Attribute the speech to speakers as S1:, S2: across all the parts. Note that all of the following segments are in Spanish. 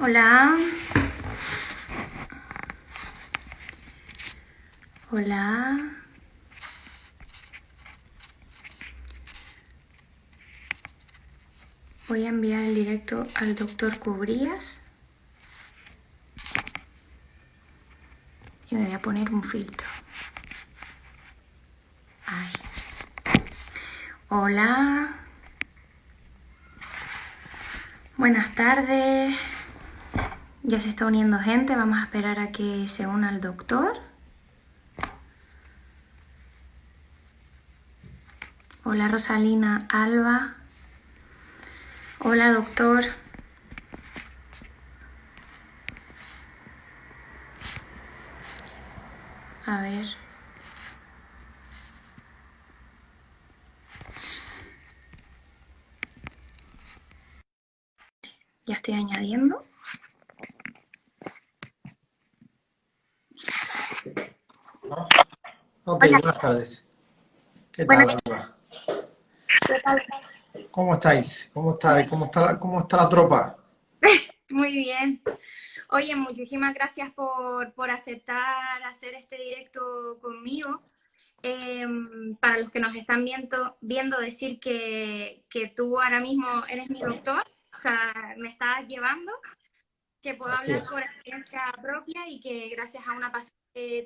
S1: Hola. Hola. Voy a enviar el directo al doctor Cubrías. Y me voy a poner un filtro. Ahí. Hola. Buenas tardes. Ya se está uniendo gente. Vamos a esperar a que se una el doctor. Hola Rosalina Alba. Hola doctor. A ver. Ya estoy añadiendo.
S2: Ok,
S1: Hola.
S2: buenas tardes. ¿Qué
S1: Buenas.
S2: tal, Alba?
S1: ¿Qué tal?
S2: ¿Cómo estáis? ¿Cómo está, cómo está la tropa?
S1: Muy bien. Oye, muchísimas gracias por aceptar hacer este directo conmigo. Para los que nos están viendo decir que tú ahora mismo eres mi doctor, o sea, me estás llevando, que puedo
S2: Así
S1: hablar
S2: es.
S1: por experiencia propia y que gracias a una paciente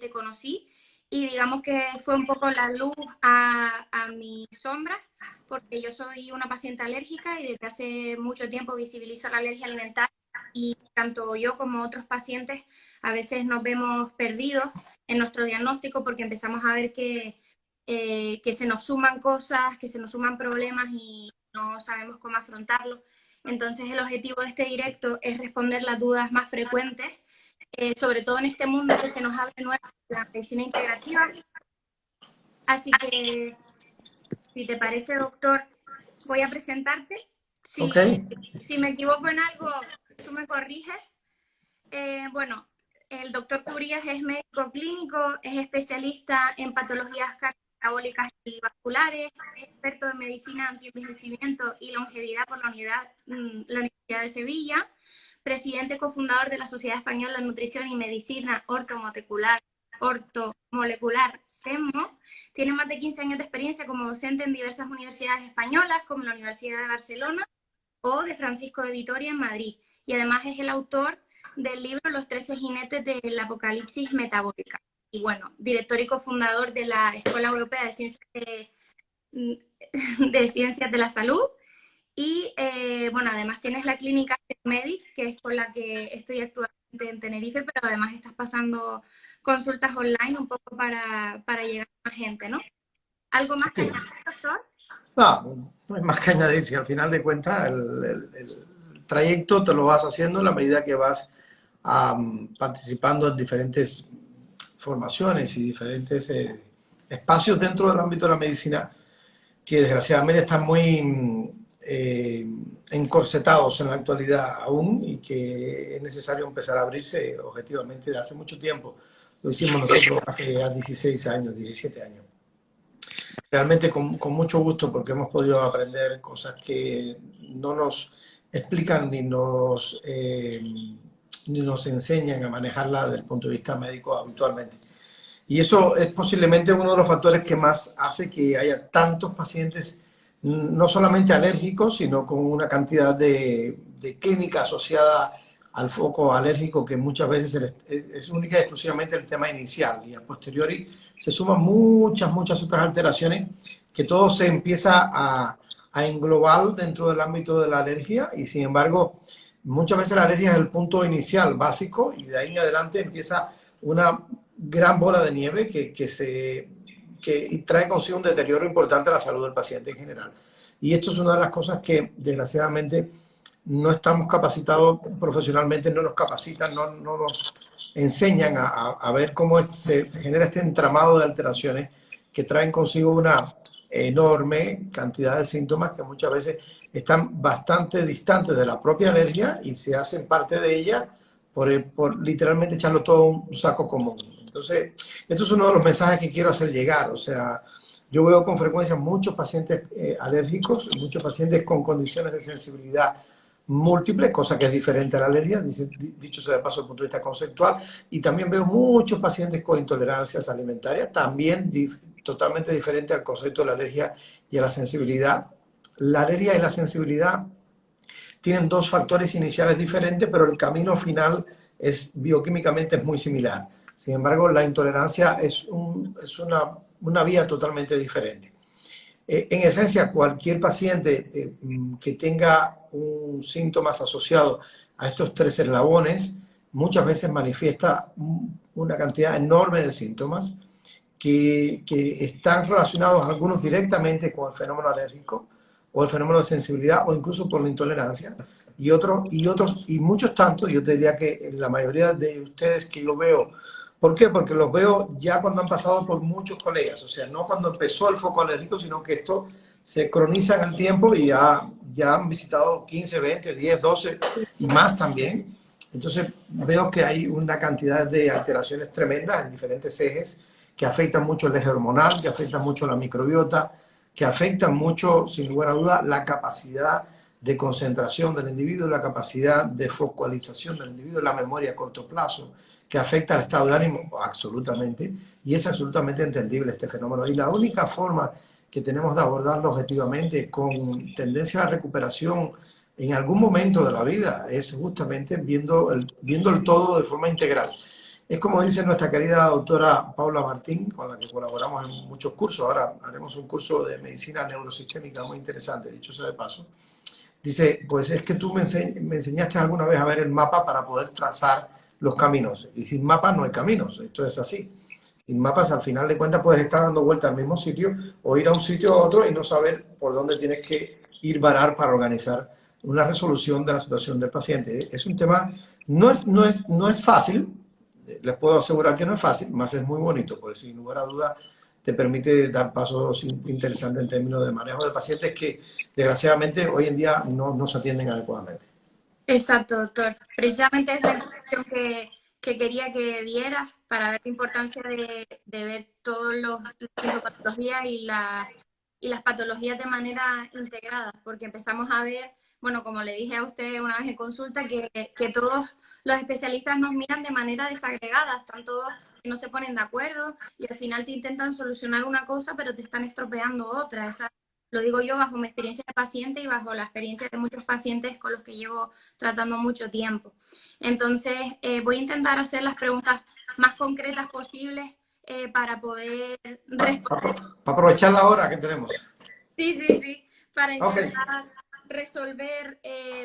S1: te conocí y digamos que fue un poco la luz a mis sombras, porque yo soy una paciente alérgica y desde hace mucho tiempo visibilizo la alergia alimentaria y tanto yo como otros pacientes a veces nos vemos perdidos en nuestro diagnóstico porque empezamos a ver que se nos suman cosas, que se nos suman problemas y no sabemos cómo afrontarlos. Entonces el objetivo de este directo es responder las dudas más frecuentes, sobre todo en este mundo que se nos abre nuevo, la medicina integrativa. Así que, si te parece, doctor, voy a presentarte.
S2: Ok,
S1: Si me equivoco en algo, tú me corriges. Bueno, el doctor Cubrías es médico clínico, es especialista en patologías cardiometabólicas y vasculares, es experto en medicina antienvejecimiento y longevidad por la Universidad de Sevilla, presidente cofundador de la Sociedad Española de Nutrición y Medicina Ortomolecular SEMO. Tiene más de 15 años de experiencia como docente en diversas universidades españolas, como la Universidad de Barcelona o de Francisco de Vitoria en Madrid. Y además es el autor del libro Los 13 jinetes del apocalipsis metabólica. Y bueno, director y cofundador de la Escuela Europea de Ciencias de la Salud. Y bueno, además tienes la clínica Medic, que es con la que estoy actualmente en Tenerife, pero además estás pasando consultas online un poco para llegar a más gente, ¿no? ¿Algo más que
S2: sí.
S1: añadir, doctor?
S2: No hay más que añadir, si al final de cuentas el trayecto te lo vas haciendo en la medida que vas participando en diferentes formaciones y diferentes espacios dentro del ámbito de la medicina que desgraciadamente están muy encorsetados en la actualidad aún y que es necesario empezar a abrirse objetivamente de hace mucho tiempo. Lo hicimos nosotros hace ya 16 años, 17 años. Realmente con mucho gusto porque hemos podido aprender cosas que no nos explican ni nos enseñan a manejarla desde el punto de vista médico habitualmente. Y eso es posiblemente uno de los factores que más hace que haya tantos pacientes, no solamente alérgicos, sino con una cantidad de clínica asociada al foco alérgico que muchas veces es única y exclusivamente el tema inicial. Y a posteriori se suman muchas otras alteraciones que todo se empieza a englobar dentro del ámbito de la alergia y sin embargo muchas veces la alergia es el punto inicial básico y de ahí en adelante empieza una gran bola de nieve que trae consigo un deterioro importante a la salud del paciente en general. Y esto es una de las cosas que desgraciadamente no estamos capacitados profesionalmente, no nos capacitan, no nos enseñan a ver cómo se genera este entramado de alteraciones que traen consigo una enorme cantidad de síntomas que muchas veces están bastante distantes de la propia alergia y se hacen parte de ella por literalmente echarlo todo a un saco común. Entonces, esto es uno de los mensajes que quiero hacer llegar. O sea, yo veo con frecuencia muchos pacientes alérgicos, muchos pacientes con condiciones de sensibilidad múltiples, cosa que es diferente a la alergia, dicho sea de paso desde el punto de vista conceptual. Y también veo muchos pacientes con intolerancias alimentarias, también totalmente diferente al concepto de la alergia y a la sensibilidad. La alergia y la sensibilidad tienen dos factores iniciales diferentes, pero el camino final bioquímicamente es muy similar. Sin embargo, la intolerancia es una vía totalmente diferente. En esencia, cualquier paciente que tenga síntomas asociados a estos tres eslabones, muchas veces manifiesta una cantidad enorme de síntomas que están relacionados algunos directamente con el fenómeno alérgico o el fenómeno de sensibilidad o incluso por la intolerancia, y muchos tantos, yo te diría que la mayoría de ustedes que yo veo. ¿Por qué? Porque los veo ya cuando han pasado por muchos colegas, o sea, no cuando empezó el foco alérgico, sino que esto se croniza en el tiempo y ya han visitado 15, 20, 10, 12 y más también. Entonces veo que hay una cantidad de alteraciones tremendas en diferentes ejes que afectan mucho el eje hormonal, que afectan mucho la microbiota, que afectan mucho, sin lugar a duda, la capacidad de concentración del individuo, la capacidad de focalización del individuo, la memoria a corto plazo, que afecta al estado de ánimo absolutamente, y es absolutamente entendible este fenómeno. Y la única forma que tenemos de abordarlo objetivamente con tendencia a la recuperación en algún momento de la vida es justamente viendo el todo de forma integral. Es como dice nuestra querida doctora Paula Martín, con la que colaboramos en muchos cursos. Ahora haremos un curso de medicina neurosistémica muy interesante, dicho sea de paso. Dice, pues es que tú me enseñaste alguna vez a ver el mapa para poder trazar los caminos. Y sin mapas no hay caminos, esto es así. Sin mapas, al final de cuentas, puedes estar dando vueltas al mismo sitio o ir a un sitio a otro y no saber por dónde tienes que ir varar para organizar una resolución de la situación del paciente. Es un tema, no es fácil, les puedo asegurar que no es fácil, más es muy bonito, porque sin lugar a dudas te permite dar pasos interesantes en términos de manejo de pacientes que desgraciadamente hoy en día no se atienden adecuadamente.
S1: Exacto, doctor. Precisamente es la información que quería que dieras para ver la importancia de ver todos las patologías y las patologías de manera integrada, porque empezamos a ver, bueno, como le dije a usted una vez en consulta, que todos los especialistas nos miran de manera desagregada, están todos que no se ponen de acuerdo y al final te intentan solucionar una cosa, pero te están estropeando otra. Lo digo yo bajo mi experiencia de paciente y bajo la experiencia de muchos pacientes con los que llevo tratando mucho tiempo. Entonces, voy a intentar hacer las preguntas más concretas posibles para poder responder.
S2: Para aprovechar la hora que tenemos.
S1: Sí, para intentar
S2: Okay.
S1: resolver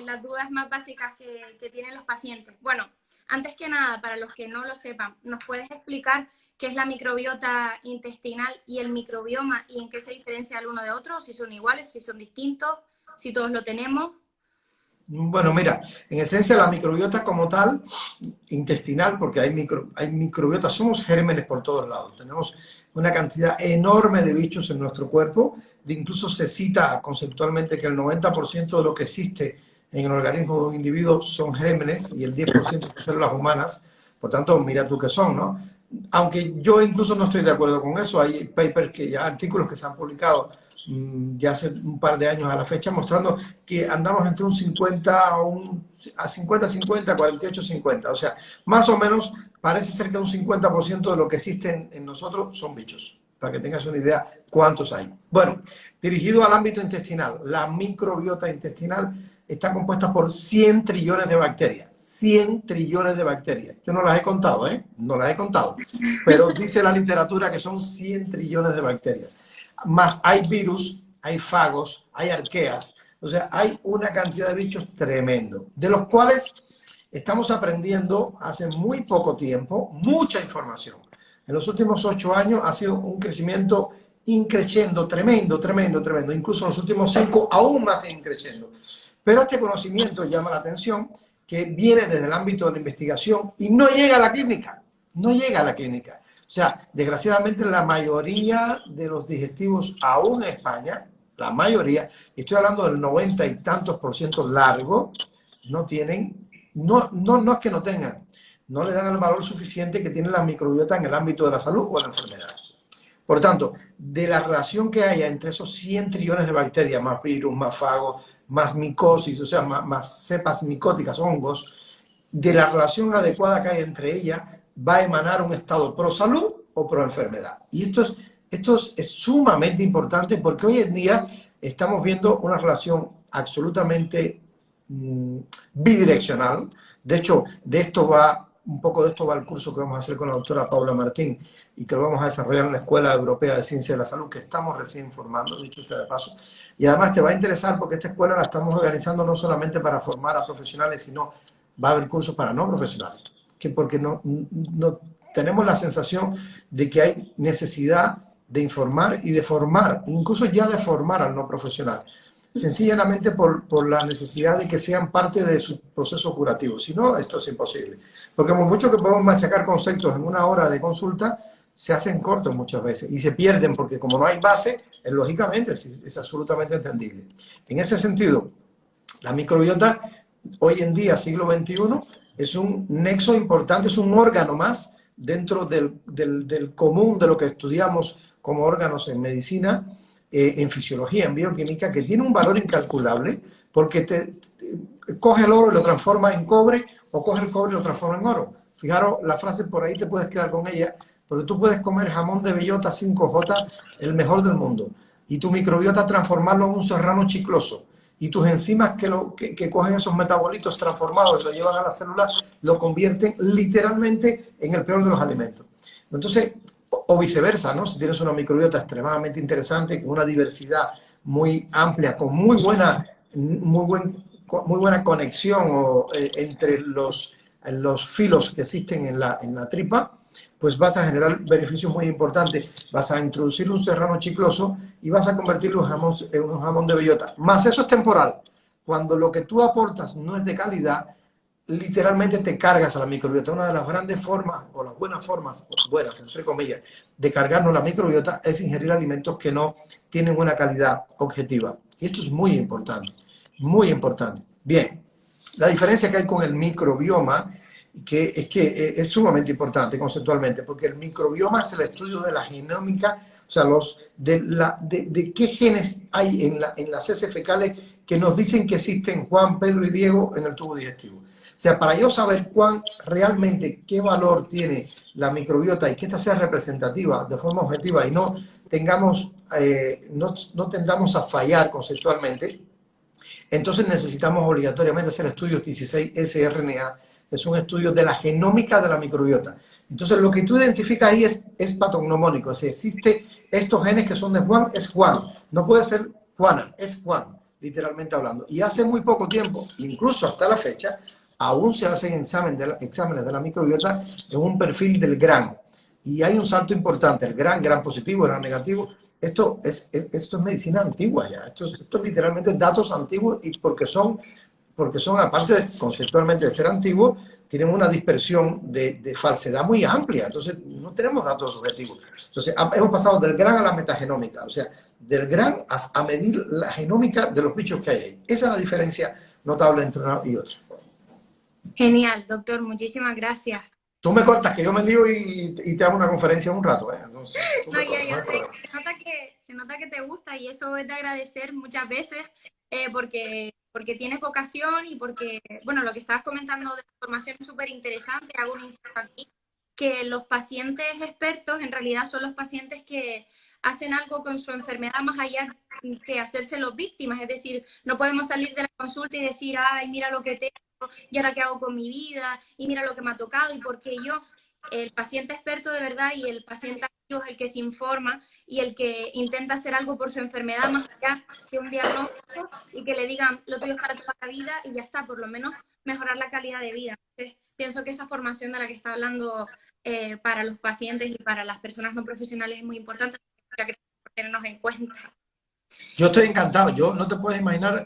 S1: las dudas más básicas que tienen los pacientes. Bueno, antes que nada, para los que no lo sepan, ¿nos puedes explicar qué es la microbiota intestinal y el microbioma y en qué se diferencia el uno de otro? Si son iguales, si son distintos, si todos lo tenemos.
S2: Bueno, mira, en esencia la microbiota como tal, intestinal, porque hay microbiota, somos gérmenes por todos lados, tenemos una cantidad enorme de bichos en nuestro cuerpo, incluso se cita conceptualmente que el 90% de lo que existe en el organismo de un individuo son gérmenes y el 10% son células humanas, por tanto, mira tú qué son, ¿no? Aunque yo incluso no estoy de acuerdo con eso, hay papers, artículos que se han publicado ya hace un par de años a la fecha, mostrando que andamos entre un 50 a 50-50, 48-50. O sea, más o menos parece ser que un 50% de lo que existe en nosotros son bichos, para que tengas una idea cuántos hay. Bueno, dirigido al ámbito intestinal, la microbiota intestinal está compuesta por 100 trillones de bacterias. 100 trillones de bacterias. Yo no las he contado, ¿eh? No las he contado. Pero dice la literatura que son 100 trillones de bacterias. Más hay virus, hay fagos, hay arqueas, o sea, hay una cantidad de bichos tremendo, de los cuales estamos aprendiendo hace muy poco tiempo mucha información. En los últimos 8 años ha sido un crecimiento increciendo, tremendo, incluso en los últimos 5 aún más increciendo. Pero este conocimiento llama la atención que viene desde el ámbito de la investigación y no llega a la clínica, no llega a la clínica. O sea, desgraciadamente la mayoría de los digestivos, aún en España, la mayoría, estoy hablando del 90 y tantos % largo, no tienen, no es que no tengan, no le dan el valor suficiente que tiene la microbiota en el ámbito de la salud o la enfermedad. Por tanto, de la relación que haya entre esos 100 trillones de bacterias, más virus, más fagos, más micosis, o sea, más cepas micóticas, hongos, de la relación adecuada que hay entre ellas, va a emanar un estado pro salud o pro enfermedad. Y esto es sumamente importante porque hoy en día estamos viendo una relación absolutamente bidireccional. De hecho, un poco de esto va el curso que vamos a hacer con la doctora Paula Martín y que lo vamos a desarrollar en la Escuela Europea de Ciencia de la Salud, que estamos recién formando, dicho sea de paso. Y además te va a interesar porque esta escuela la estamos organizando no solamente para formar a profesionales, sino va a haber cursos para no profesionales. Porque no tenemos la sensación de que hay necesidad de informar y de formar, incluso ya de formar al no profesional, sencillamente por la necesidad de que sean parte de su proceso curativo. Si no, esto es imposible. Porque por mucho que podamos machacar conceptos en una hora de consulta, se hacen cortos muchas veces y se pierden porque como no hay base, lógicamente es absolutamente entendible. En ese sentido, la microbiota hoy en día, siglo XXI, es un nexo importante, es un órgano más dentro del común de lo que estudiamos como órganos en medicina, en fisiología, en bioquímica, que tiene un valor incalculable porque coge el oro y lo transforma en cobre o coge el cobre y lo transforma en oro. Fijaros, la frase por ahí te puedes quedar con ella, porque tú puedes comer jamón de bellota 5J, el mejor del mundo, y tu microbiota transformarlo en un serrano chicloso. Y tus enzimas que cogen esos metabolitos transformados y lo llevan a la célula, lo convierten literalmente en el peor de los alimentos. Entonces, o viceversa, ¿no? Si tienes una microbiota extremadamente interesante, con una diversidad muy amplia, con muy buena conexión entre los filos que existen en la tripa, pues vas a generar beneficios muy importantes. Vas a introducir un serrano chicloso y vas a convertirlo en un jamón de bellota. Más eso es temporal. Cuando lo que tú aportas no es de calidad, literalmente te cargas a la microbiota. Una de las grandes formas, o las buenas formas, buenas entre comillas, de cargarnos la microbiota es ingerir alimentos que no tienen una calidad objetiva. Y esto es muy importante, muy importante. Bien, la diferencia que hay con el microbioma que es sumamente importante conceptualmente, porque el microbioma es el estudio de la genómica, o sea, de qué genes hay en las heces fecales que nos dicen que existen Juan, Pedro y Diego en el tubo digestivo. O sea, para yo saber realmente qué valor tiene la microbiota y que ésta sea representativa de forma objetiva y no tendamos a fallar conceptualmente, entonces necesitamos obligatoriamente hacer estudios 16S-RNA, que es un estudio de la genómica de la microbiota. Entonces lo que tú identificas ahí es patognomónico, si existe estos genes que son de Juan, es Juan, no puede ser Juana, es Juan, literalmente hablando. Y hace muy poco tiempo, incluso hasta la fecha, aún se hacen exámenes de la microbiota en un perfil del GRAM. Y hay un salto importante, el gran positivo, gran negativo. Esto es medicina antigua ya, esto es literalmente datos antiguos y porque son, aparte conceptualmente de ser antiguos, tienen una dispersión de falsedad muy amplia, entonces no tenemos datos objetivos. Entonces hemos pasado del GRAM a la metagenómica, o sea, del GRAM a medir la genómica de los bichos que hay ahí. Esa es la diferencia notable entre una y otra.
S1: Genial, doctor, muchísimas gracias.
S2: Tú me cortas, que yo me lío y te hago una conferencia un rato, ¿eh? Entonces,
S1: no, yo sé, se nota que te gusta y eso es de agradecer muchas veces porque tienes vocación y porque, bueno, lo que estabas comentando de formación es súper interesante. Hago un inciso aquí, que los pacientes expertos en realidad son los pacientes que hacen algo con su enfermedad más allá que hacerse los víctimas. Es decir, no podemos salir de la consulta y decir, ay, mira lo que tengo, y ahora qué hago con mi vida, y mira lo que me ha tocado, y porque yo, el paciente experto de verdad y el paciente activo es el que se informa y el que intenta hacer algo por su enfermedad más allá que un diagnóstico y que le digan lo tuyo es para toda la vida y ya está, por lo menos mejorar la calidad de vida. Entonces, pienso que esa formación de la que está hablando para los pacientes y para las personas no profesionales es muy importante, ya que tenernos en cuenta.
S2: Yo estoy encantado, yo no te puedes imaginar,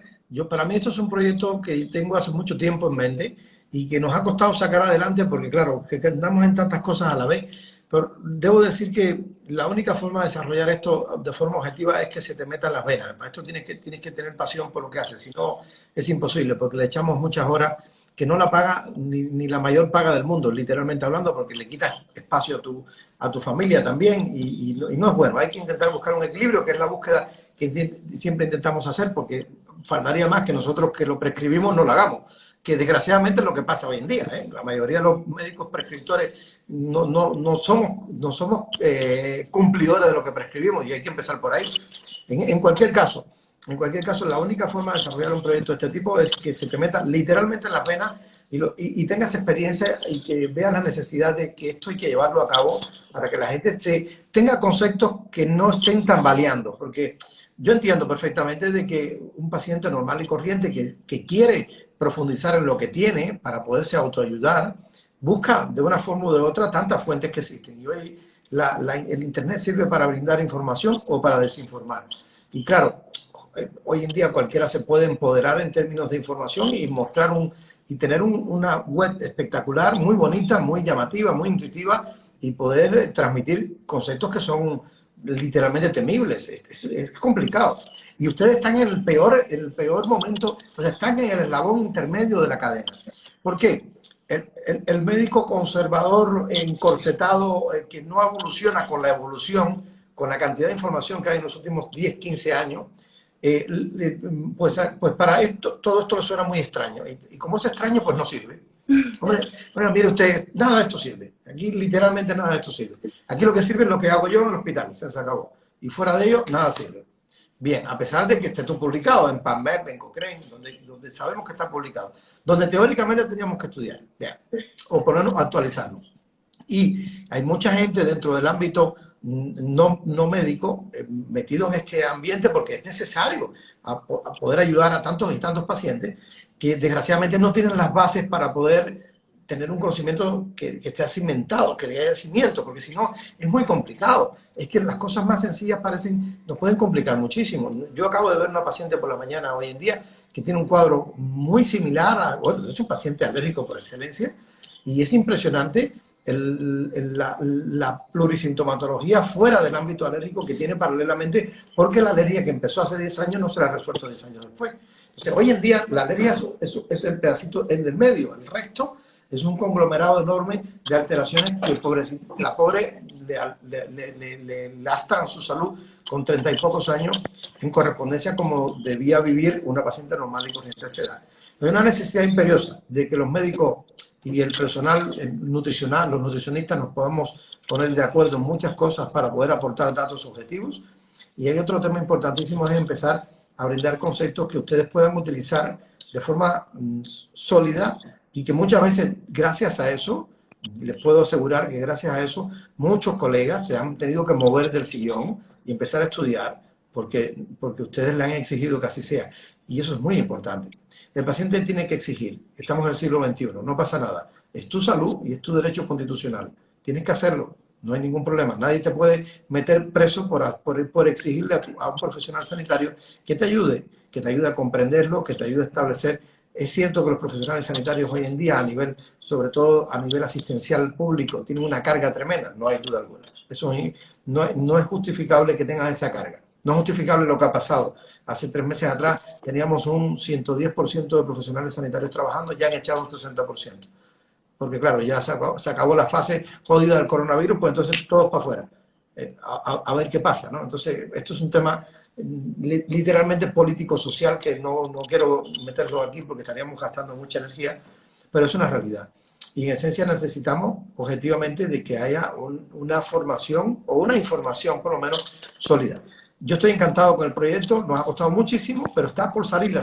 S2: para mí esto es un proyecto que tengo hace mucho tiempo en mente y que nos ha costado sacar adelante porque claro, que andamos en tantas cosas a la vez, pero debo decir que la única forma de desarrollar esto de forma objetiva es que se te metan las venas. Para esto tienes que tener pasión por lo que haces, si no es imposible porque le echamos muchas horas que no la paga ni la mayor paga del mundo, literalmente hablando, porque le quitas espacio a tu familia también y no es bueno. Hay que intentar buscar un equilibrio, que es la búsqueda que siempre intentamos hacer, porque faltaría más que nosotros que lo prescribimos no lo hagamos, que desgraciadamente es lo que pasa hoy en día, ¿eh? La mayoría de los médicos prescriptores no somos cumplidores de lo que prescribimos y hay que empezar por ahí. En cualquier caso, la única forma de desarrollar un proyecto de este tipo es que se te meta literalmente en la pena y tengas experiencia y que veas la necesidad de que esto hay que llevarlo a cabo para que la gente tenga conceptos que no estén tambaleando, porque yo entiendo perfectamente de que un paciente normal y corriente que quiere profundizar en lo que tiene para poderse autoayudar, busca de una forma u de otra tantas fuentes que existen. Y hoy el Internet sirve para brindar información o para desinformar. Y claro, hoy en día cualquiera se puede empoderar en términos de información y mostrar y tener una web espectacular, muy bonita, muy llamativa, muy intuitiva y poder transmitir conceptos que son literalmente temibles. Es complicado. Y ustedes están en el peor momento, o sea, están en el eslabón intermedio de la cadena. ¿Por qué? El médico conservador encorsetado que no evoluciona con la evolución, con la cantidad de información que hay en los últimos 10, 15 años, pues para todo esto le suena muy extraño. Y como es extraño, pues no sirve. Hombre, bueno, mire usted, nada de esto sirve. Aquí literalmente nada de esto sirve. Aquí lo que sirve es lo que hago yo en el hospital, se acabó. Y fuera de ello, nada sirve. Bien, a pesar de que esté todo publicado en PubMed, en Cochrane, donde sabemos que está publicado, donde teóricamente teníamos que estudiar, bien, o ponernos, actualizarnos. Y hay mucha gente dentro del ámbito no médico metido en este ambiente porque es necesario a poder ayudar a tantos y tantos pacientes que desgraciadamente no tienen las bases para poder tener un conocimiento que esté cimentado, que haya cimiento, porque si no es muy complicado. Es que las cosas más sencillas nos pueden complicar muchísimo. Yo acabo de ver una paciente por la mañana hoy en día que tiene un cuadro muy similar bueno, es un paciente alérgico por excelencia, y es impresionante la plurisintomatología fuera del ámbito alérgico que tiene paralelamente, porque la alergia que empezó hace 10 años no se la ha resuelto 10 años después. Entonces, hoy en día la alergia es el pedacito en el medio, el resto es un conglomerado enorme de alteraciones que la pobre le lastran su salud con 30 y pocos años en correspondencia como debía vivir una paciente normal y corriente de esa edad. Hay una necesidad imperiosa de que los médicos y el personal nutricional, los nutricionistas, nos podamos poner de acuerdo en muchas cosas para poder aportar datos objetivos. Y hay otro tema importantísimo, es empezar a brindar conceptos que ustedes puedan utilizar de forma sólida y que muchas veces, gracias a eso, les puedo asegurar que gracias a eso, muchos colegas se han tenido que mover del sillón y empezar a estudiar porque ustedes le han exigido que así sea. Y eso es muy importante. El paciente tiene que exigir. Estamos en el siglo XXI, no pasa nada. Es tu salud y es tu derecho constitucional. Tienes que hacerlo. No hay ningún problema. Nadie te puede meter preso por exigirle a un profesional sanitario que te ayude a comprenderlo, que te ayude a establecer. Es cierto que los profesionales sanitarios hoy en día, sobre todo a nivel asistencial público, tienen una carga tremenda, no hay duda alguna. Eso no es justificable que tengan esa carga. No es justificable lo que ha pasado. Hace 3 meses atrás teníamos un 110% de profesionales sanitarios trabajando, ya han echado un 60%. Porque claro, ya se acabó la fase jodida del coronavirus, pues entonces todos para afuera. A ver qué pasa, ¿no? Entonces, esto es un tema literalmente político-social que no quiero meterlo aquí porque estaríamos gastando mucha energía, pero es una realidad. Y en esencia necesitamos objetivamente de que haya una formación o una información por lo menos sólida. Yo estoy encantado con el proyecto, nos ha costado muchísimo, pero está por salir.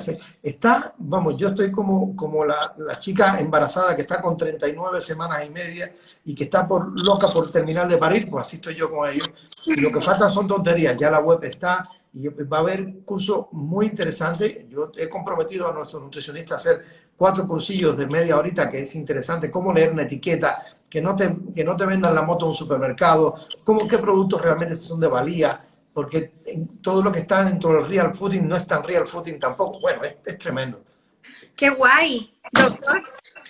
S2: Vamos, yo estoy como la chica embarazada que está con 39 semanas y media y que está loca por terminar de parir, pues así estoy yo con ellos. Y lo que faltan son tonterías, ya la web está y va a haber cursos muy interesantes. Yo he comprometido a nuestros nutricionistas a hacer 4 cursillos de media horita, que es interesante, cómo leer una etiqueta, que no te vendan la moto en un supermercado, qué productos realmente son de valía, porque todo lo que está dentro del real fooding no es tan real fooding tampoco. Bueno, es tremendo.
S1: ¡Qué guay! Doctor,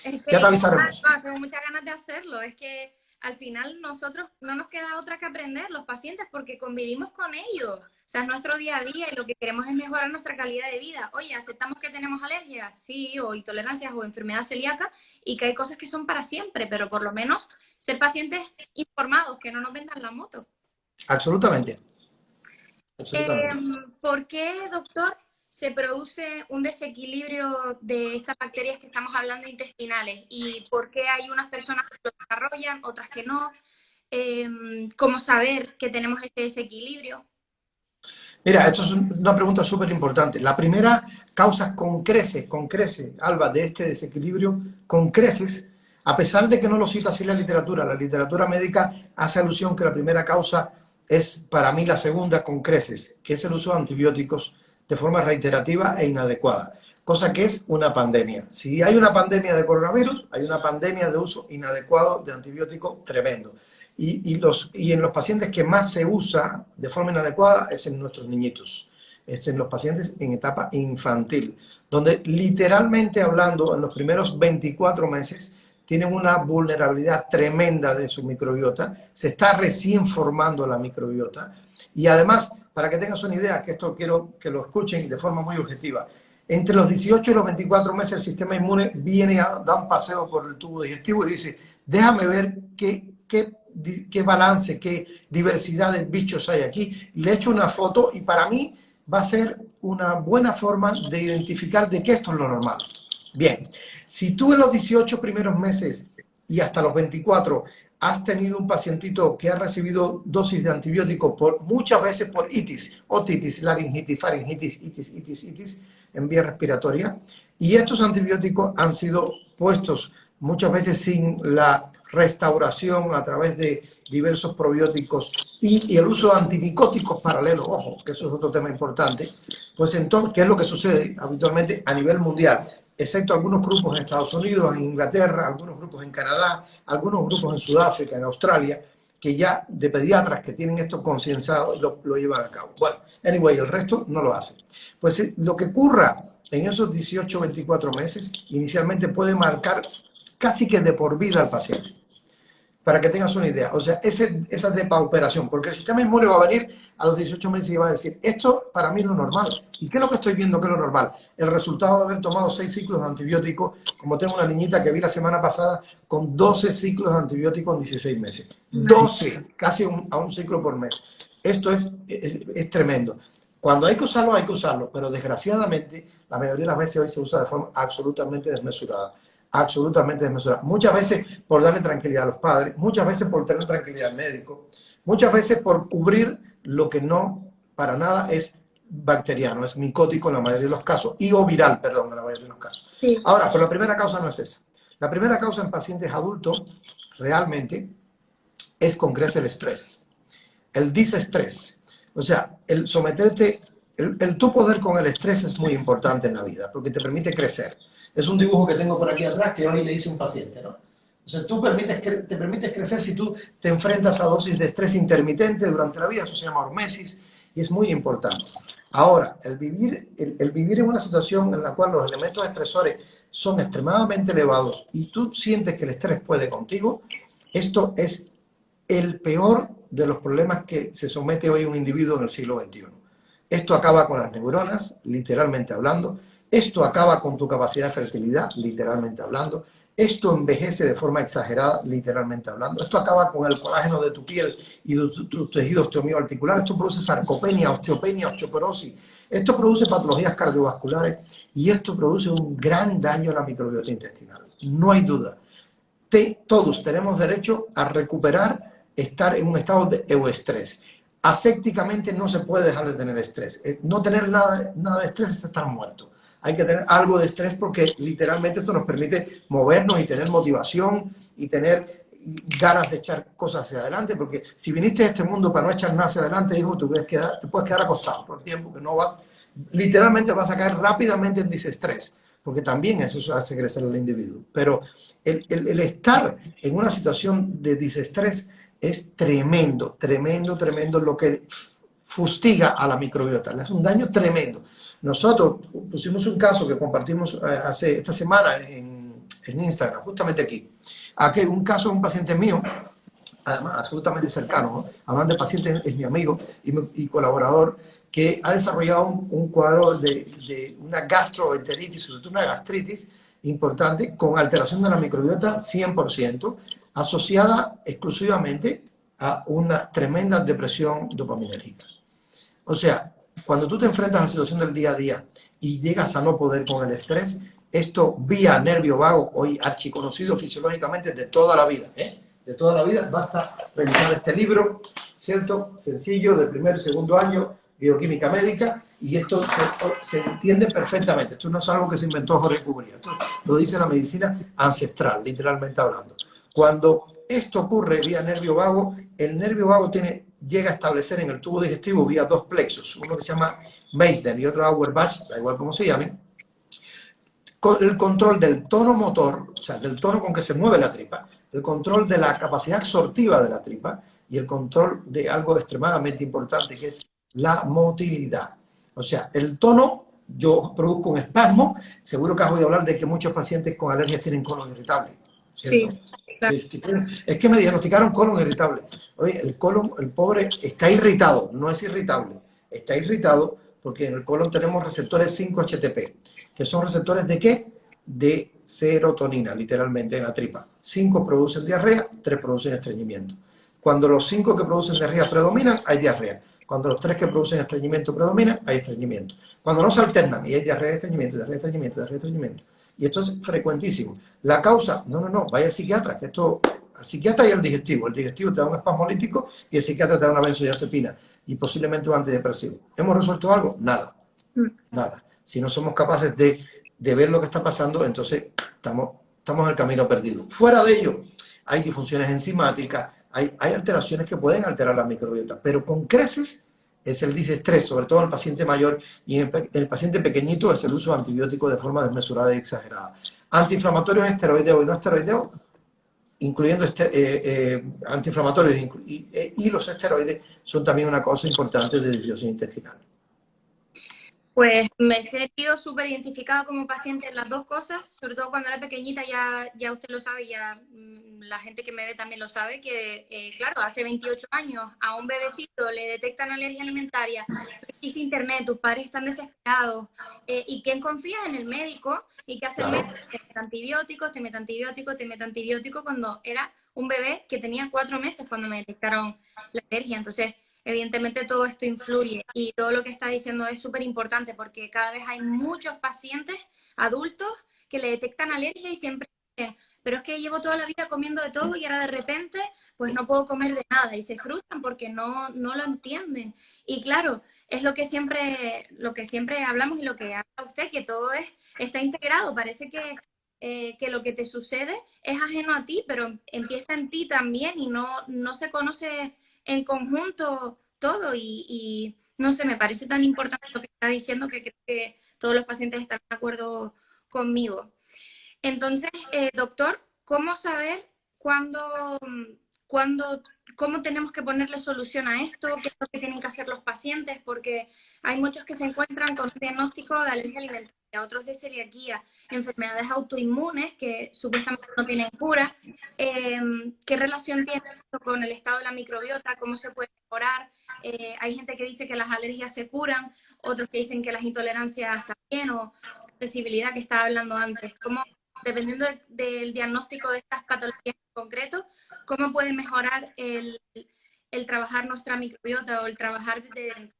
S1: es
S2: Ya
S1: que
S2: te avisaremos.
S1: tengo muchas ganas de hacerlo. Es que al final nosotros no nos queda otra que aprender, los pacientes, porque convivimos con ellos. O sea, es nuestro día a día y lo que queremos es mejorar nuestra calidad de vida. Oye, ¿aceptamos que tenemos alergias? Sí, o intolerancias o enfermedad celíaca, y que hay cosas que son para siempre, pero por lo menos ser pacientes informados, que no nos vendan la moto.
S2: Absolutamente. Absolutamente.
S1: ¿Por qué, doctor, se produce un desequilibrio de estas bacterias que estamos hablando intestinales y por qué hay unas personas que lo desarrollan, otras que no, cómo saber que tenemos ese desequilibrio.
S2: Mira, esto es una pregunta súper importante. La primera causa con creces, Alba, de este desequilibrio, con creces, a pesar de que no lo cita así la literatura médica hace alusión que la primera causa es, para mí, la segunda con creces, que es el uso de antibióticos de forma reiterativa e inadecuada, cosa que es una pandemia. Si hay una pandemia de coronavirus, hay una pandemia de uso inadecuado de antibióticos tremendo. Y en los pacientes que más se usa de forma inadecuada es en nuestros niñitos, es en los pacientes en etapa infantil, donde literalmente hablando en los primeros 24 meses tienen una vulnerabilidad tremenda de su microbiota, se está recién formando la microbiota y además, para que tengas una idea, que esto quiero que lo escuchen de forma muy objetiva, entre los 18 y los 24 meses el sistema inmune viene a dar un paseo por el tubo digestivo y dice, déjame ver qué balance, qué diversidad de bichos hay aquí. Le echo una foto y para mí va a ser una buena forma de identificar de qué esto es lo normal. Bien, si tú en los 18 primeros meses y hasta los 24 has tenido un pacientito que ha recibido dosis de antibiótico muchas veces por itis, otitis, laringitis, faringitis, itis, en vía respiratoria, y estos antibióticos han sido puestos muchas veces sin la restauración a través de diversos probióticos y el uso de antimicóticos paralelos, ojo, que eso es otro tema importante, pues entonces, ¿qué es lo que sucede habitualmente a nivel mundial? Excepto algunos grupos en Estados Unidos, en Inglaterra, algunos grupos en Canadá, algunos grupos en Sudáfrica, en Australia, que ya de pediatras que tienen esto concienciado y lo llevan a cabo. Bueno, anyway, el resto no lo hace. Pues lo que ocurra en esos 18 o 24 meses, inicialmente puede marcar casi que de por vida al paciente. Para que tengas una idea, o sea, esa depauperación, porque el sistema inmune va a venir a los 18 meses y va a decir, esto para mí es lo normal. ¿Y qué es lo que estoy viendo que es lo normal? El resultado de haber tomado 6 ciclos de antibióticos, como tengo una niñita que vi la semana pasada con 12 ciclos de antibióticos en 16 meses. 12, casi a un ciclo por mes. Esto es tremendo. Cuando hay que usarlo, pero desgraciadamente la mayoría de las veces hoy se usa de forma absolutamente desmesurada. Absolutamente desmesurada. Muchas veces por darle tranquilidad a los padres, muchas veces por tener tranquilidad al médico, muchas veces por cubrir lo que no para nada es bacteriano, es micótico en la mayoría de los casos, o viral, perdón, en la mayoría de los casos. Sí. Ahora, pero la primera causa no es esa. La primera causa en pacientes adultos realmente es con creces el estrés, el disestrés. O sea, el someterte, el tu poder con el estrés es muy importante en la vida, porque te permite crecer. Es un dibujo que tengo por aquí atrás que hoy le hice a un paciente, ¿no? O sea, te permites crecer si tú te enfrentas a dosis de estrés intermitente durante la vida, eso se llama hormesis, y es muy importante. Ahora, el vivir en una situación en la cual los elementos estresores son extremadamente elevados y tú sientes que el estrés puede contigo, esto es el peor de los problemas que se somete hoy un individuo en el siglo XXI. Esto acaba con las neuronas, literalmente hablando. Esto acaba con tu capacidad de fertilidad, literalmente hablando. Esto envejece de forma exagerada, literalmente hablando. Esto acaba con el colágeno de tu piel y de tu tejido osteomiyoarticular. Esto produce sarcopenia, osteopenia, osteoporosis. Esto produce patologías cardiovasculares y esto produce un gran daño a la microbiota intestinal. No hay duda. Todos tenemos derecho a recuperar, estar en un estado de euestrés. Asépticamente no se puede dejar de tener estrés. No tener nada de estrés es estar muerto. Hay que tener algo de estrés porque literalmente esto nos permite movernos y tener motivación y tener ganas de echar cosas hacia adelante, porque si viniste a este mundo para no echar nada hacia adelante, hijo, te puedes quedar acostado todo el tiempo, que no vas, literalmente vas a caer rápidamente en disestrés, porque también eso hace crecer al individuo. Pero el estar en una situación de disestrés es tremendo, tremendo, tremendo, lo que fustiga a la microbiota, le hace un daño tremendo. Nosotros pusimos un caso que compartimos esta semana en Instagram, justamente aquí. Aquí un caso de un paciente mío, además absolutamente cercano, ¿no? Además de paciente es mi amigo y colaborador, que ha desarrollado un cuadro de una gastroenteritis, sobre todo una gastritis importante, con alteración de la microbiota 100%, asociada exclusivamente a una tremenda depresión dopaminérgica. O sea, cuando tú te enfrentas a la situación del día a día y llegas a no poder con el estrés. Esto vía nervio vago, hoy archiconocido fisiológicamente de toda la vida, ¿eh? De toda la vida. Basta revisar este libro, ¿cierto? Sencillo, de primer y segundo año, bioquímica médica, y esto se entiende perfectamente. Esto no es algo que se inventó Jorge Cubería, esto lo dice la medicina ancestral, literalmente hablando. Cuando esto ocurre vía nervio vago, el nervio vago llega a establecer en el tubo digestivo vía dos plexos, uno que se llama Meissner y otro Auerbach, da igual cómo se llamen, el control del tono motor, o sea, del tono con que se mueve la tripa, el control de la capacidad absortiva de la tripa y el control de algo extremadamente importante que es la motilidad. O sea, el tono, yo produzco un espasmo, seguro que has oído hablar de que muchos pacientes con alergias tienen colon irritable, ¿cierto?
S1: Sí, claro.
S2: Es que me diagnosticaron colon irritable. Oye, el colon, el pobre, está irritado, no es irritable, está irritado porque en el colon tenemos receptores 5-HTP, que son receptores ¿de qué? De serotonina, literalmente, en la tripa. 5 producen diarrea, 3 producen estreñimiento. Cuando los 5 que producen diarrea predominan, hay diarrea. Cuando los 3 que producen estreñimiento predominan, hay estreñimiento. Cuando no se alternan y hay diarrea, estreñimiento, diarrea, estreñimiento, diarrea, estreñimiento. Y esto es frecuentísimo. La causa, no, vaya al psiquiatra, que esto, al psiquiatra y al digestivo. El digestivo te da un espasmolítico y el psiquiatra te da una benzodiazepina y posiblemente un antidepresivo. ¿Hemos resuelto algo? Nada, nada. Si no somos capaces de ver lo que está pasando, entonces estamos en el camino perdido. Fuera de ello, hay disfunciones enzimáticas, hay alteraciones que pueden alterar la microbiota, pero con creces es el disestrés, sobre todo en el paciente mayor, y en el paciente pequeñito es el uso de antibióticos de forma desmesurada y exagerada. Antiinflamatorios esteroideos y no esteroideos, incluyendo antiinflamatorios y los esteroides, son también una cosa importante de disbiosis intestinal.
S1: Pues me he sentido súper identificada como paciente en las dos cosas, sobre todo cuando era pequeñita, ya usted lo sabe, ya la gente que me ve también lo sabe, que claro, hace 28 años a un bebecito le detectan alergia alimentaria, existe internet, tus padres están desesperados, y ¿quién confía en el médico? ¿Y qué hace el médico? Te mete antibióticos, te mete antibióticos, te mete antibióticos cuando era un bebé que tenía 4 meses cuando me detectaron la alergia. Entonces, evidentemente todo esto influye y todo lo que está diciendo es súper importante porque cada vez hay muchos pacientes adultos que le detectan alergia y siempre dicen, pero es que llevo toda la vida comiendo de todo y ahora de repente pues no puedo comer de nada y se frustran porque no lo entienden. Y claro, es lo que siempre hablamos y lo que habla usted, que todo está integrado. Parece que lo que te sucede es ajeno a ti, pero empieza en ti también y no se conoce en conjunto todo y no sé, me parece tan importante lo que está diciendo que creo que todos los pacientes están de acuerdo conmigo. Entonces, doctor, ¿cómo saber cuándo, cómo tenemos que ponerle solución a esto? ¿Qué es lo que tienen que hacer los pacientes? Porque hay muchos que se encuentran con un diagnóstico de alergia alimentaria, otros de celiaquía, enfermedades autoinmunes que supuestamente no tienen cura. ¿Qué relación tiene esto con el estado de la microbiota? ¿Cómo se puede mejorar? Hay gente que dice que las alergias se curan, otros que dicen que las intolerancias también, o la accesibilidad que estaba hablando antes. ¿Cómo, dependiendo del diagnóstico de estas patologías en concreto, cómo puede mejorar el trabajar nuestra microbiota o el trabajar desde dentro?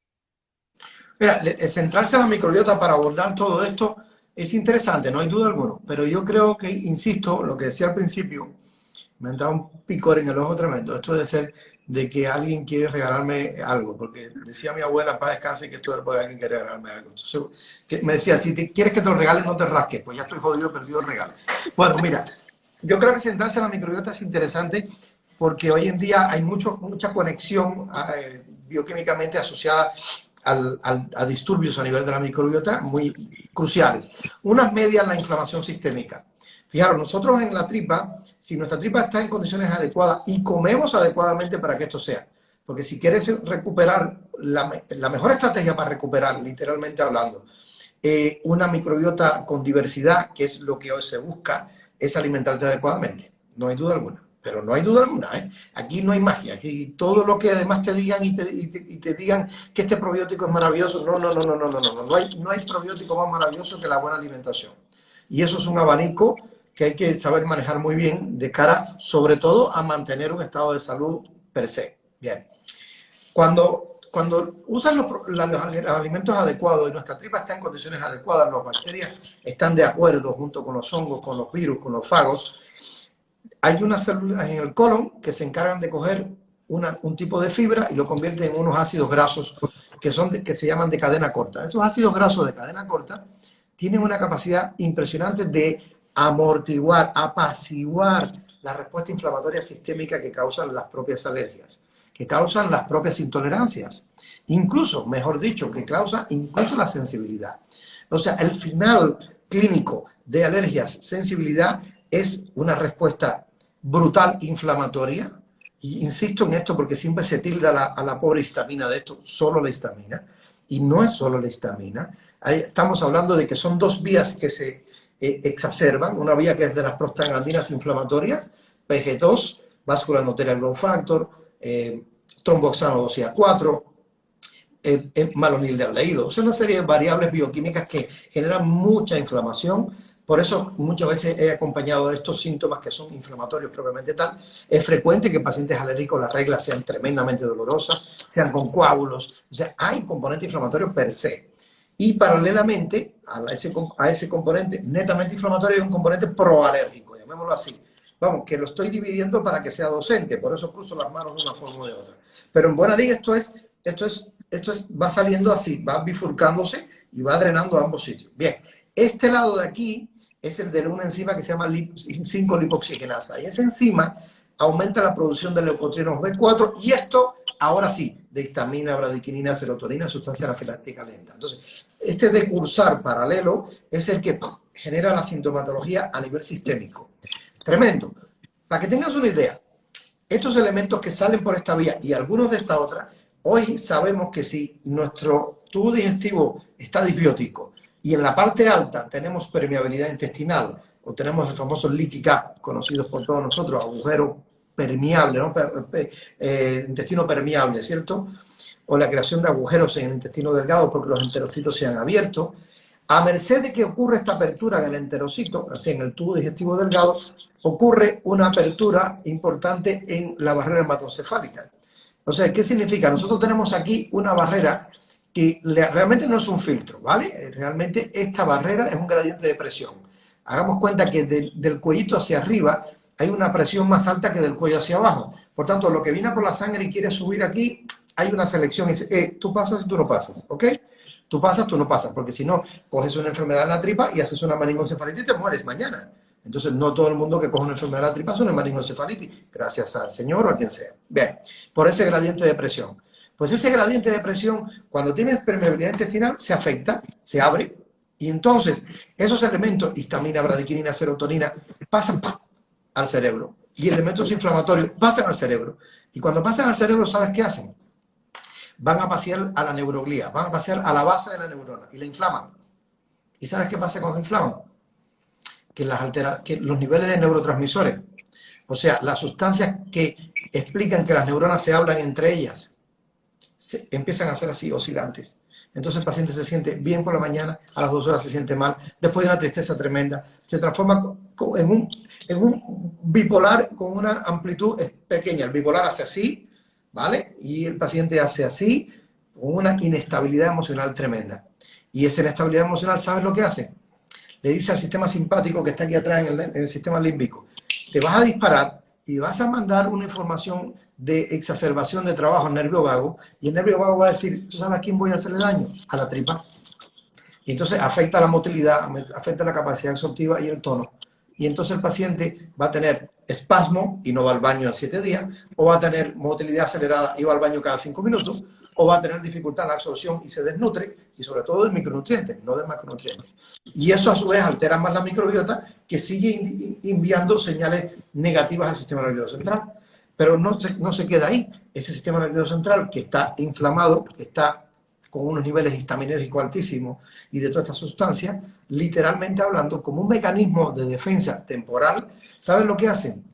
S2: Mira, centrarse en la microbiota para abordar todo esto es interesante, no hay duda alguna, pero yo creo que, insisto, lo que decía al principio, me han dado un picor en el ojo tremendo, esto de ser de que alguien quiere regalarme algo, porque decía mi abuela, para descanse, que esto era porque alguien quiere regalarme algo. Entonces, me decía, si quieres que te lo regalen, no te rasques, pues ya estoy jodido, perdido el regalo. Bueno, mira, yo creo que centrarse en la microbiota es interesante porque hoy en día hay mucha conexión bioquímicamente asociada a disturbios a nivel de la microbiota muy cruciales. Unas median la inflamación sistémica. Fijaros, nosotros en la tripa, si nuestra tripa está en condiciones adecuadas y comemos adecuadamente para que esto sea, porque si quieres recuperar, la mejor estrategia para recuperar, literalmente hablando, una microbiota con diversidad, que es lo que hoy se busca, es alimentarte adecuadamente. No hay duda alguna. Pero no hay duda alguna, ¿eh? Aquí no hay magia. Aquí todo lo que además te digan y te digan que este probiótico es maravilloso, no hay probiótico más maravilloso que la buena alimentación. Y eso es un abanico que hay que saber manejar muy bien de cara, sobre todo, a mantener un estado de salud per se. Bien. Cuando cuando usan los alimentos adecuados y nuestra tripa está en condiciones adecuadas, las bacterias están de acuerdo junto con los hongos, con los virus, con los fagos, hay unas células en el colon que se encargan de coger un tipo de fibra y lo convierten en unos ácidos grasos que se llaman de cadena corta. Esos ácidos grasos de cadena corta tienen una capacidad impresionante de amortiguar, apaciguar la respuesta inflamatoria sistémica que causan las propias alergias, que causan las propias intolerancias, incluso, mejor dicho, que causa incluso la sensibilidad. O sea, el final clínico de alergias, sensibilidad, es una respuesta brutal inflamatoria. Y insisto en esto porque siempre se tilda a la pobre histamina de esto, solo la histamina, y no es solo la histamina. Estamos hablando de que son dos vías que se exacerban, una vía que es de las prostaglandinas inflamatorias, PG2, Vascular Endothelial Growth Factor, tromboxano 2A4, malonilaldehído. Es una serie de variables bioquímicas que generan mucha inflamación. Por eso muchas veces he acompañado de estos síntomas que son inflamatorios propiamente tal. Es frecuente que en pacientes alérgicos las reglas sean tremendamente dolorosas, sean con coágulos. O sea, hay componente inflamatorio per se. Y paralelamente a ese componente netamente inflamatorio hay un componente proalérgico, llamémoslo así. Vamos, que lo estoy dividiendo para que sea docente, por eso cruzo las manos de una forma o de otra. Pero en buena liga esto va saliendo así, va bifurcándose y va drenando a ambos sitios. Bien, este lado de aquí es el de una enzima que se llama 5-lipoxigenasa. Y esa enzima aumenta la producción de leucotrienos B4 y esto, ahora sí, de histamina, bradiquinina, serotonina, sustancia anafiláctica lenta. Entonces, este decursar paralelo es el que genera la sintomatología a nivel sistémico. Tremendo. Para que tengas una idea, estos elementos que salen por esta vía y algunos de esta otra, hoy sabemos que si nuestro tubo digestivo está disbiótico y en la parte alta tenemos permeabilidad intestinal o tenemos el famoso leaky gut, conocido por todos nosotros, agujero permeable, ¿no? Intestino permeable, ¿cierto? O la creación de agujeros en el intestino delgado porque los enterocitos se han abierto. A merced de que ocurre esta apertura en el enterocito, así en el tubo digestivo delgado, ocurre una apertura importante en la barrera hematoencefálica. O sea, ¿qué significa? Nosotros tenemos aquí una barrera que realmente no es un filtro, ¿vale? Realmente esta barrera es un gradiente de presión. Hagamos cuenta que del cuellito hacia arriba hay una presión más alta que del cuello hacia abajo. Por tanto, lo que viene por la sangre y quiere subir aquí, hay una selección y dice, tú pasas y tú no pasas, ¿ok? Tú pasas, tú no pasas, porque si no, coges una enfermedad en la tripa y haces una meningoencefalitis y te mueres mañana. Entonces, no todo el mundo que coge una enfermedad en la tripa es una meningoencefalitis, gracias al Señor o a quien sea. Bien, por ese gradiente de presión. Pues ese gradiente de presión, cuando tienes permeabilidad intestinal, se afecta, se abre, y entonces esos elementos, histamina, bradiquinina, serotonina, pasan al cerebro. Y elementos inflamatorios pasan al cerebro. Y cuando pasan al cerebro, ¿sabes qué hacen? Van a pasear a la neuroglía, van a pasear a la base de la neurona y la inflaman. ¿Y sabes qué pasa cuando inflaman? Que los niveles de neurotransmisores, o sea, las sustancias que explican que las neuronas se hablan entre ellas, empiezan a ser así, oscilantes. Entonces el paciente se siente bien por la mañana, a las 2 horas se siente mal, después de una tristeza tremenda, se transforma en un bipolar con una amplitud pequeña. El bipolar hace así, ¿vale? Y el paciente hace así, con una inestabilidad emocional tremenda. Y esa inestabilidad emocional, ¿sabes lo que hace? Le dice al sistema simpático que está aquí atrás en el sistema límbico, te vas a disparar y vas a mandar una información de exacerbación de trabajo al nervio vago, y el nervio vago va a decir, ¿tú sabes a quién voy a hacerle daño? A la tripa. Y entonces afecta la motilidad, afecta la capacidad absortiva y el tono. Y entonces el paciente va a tener espasmo y no va al baño en 7 días, o va a tener motilidad acelerada y va al baño cada 5 minutos, o va a tener dificultad en la absorción y se desnutre, y sobre todo de micronutrientes, no de macronutrientes. Y eso a su vez altera más la microbiota, que sigue enviando señales negativas al sistema nervioso central. Pero no se queda ahí. Ese sistema nervioso central que está inflamado, que está con unos niveles histaminérgicos altísimos y de todas estas sustancias, literalmente hablando, como un mecanismo de defensa temporal, ¿saben lo que hacen?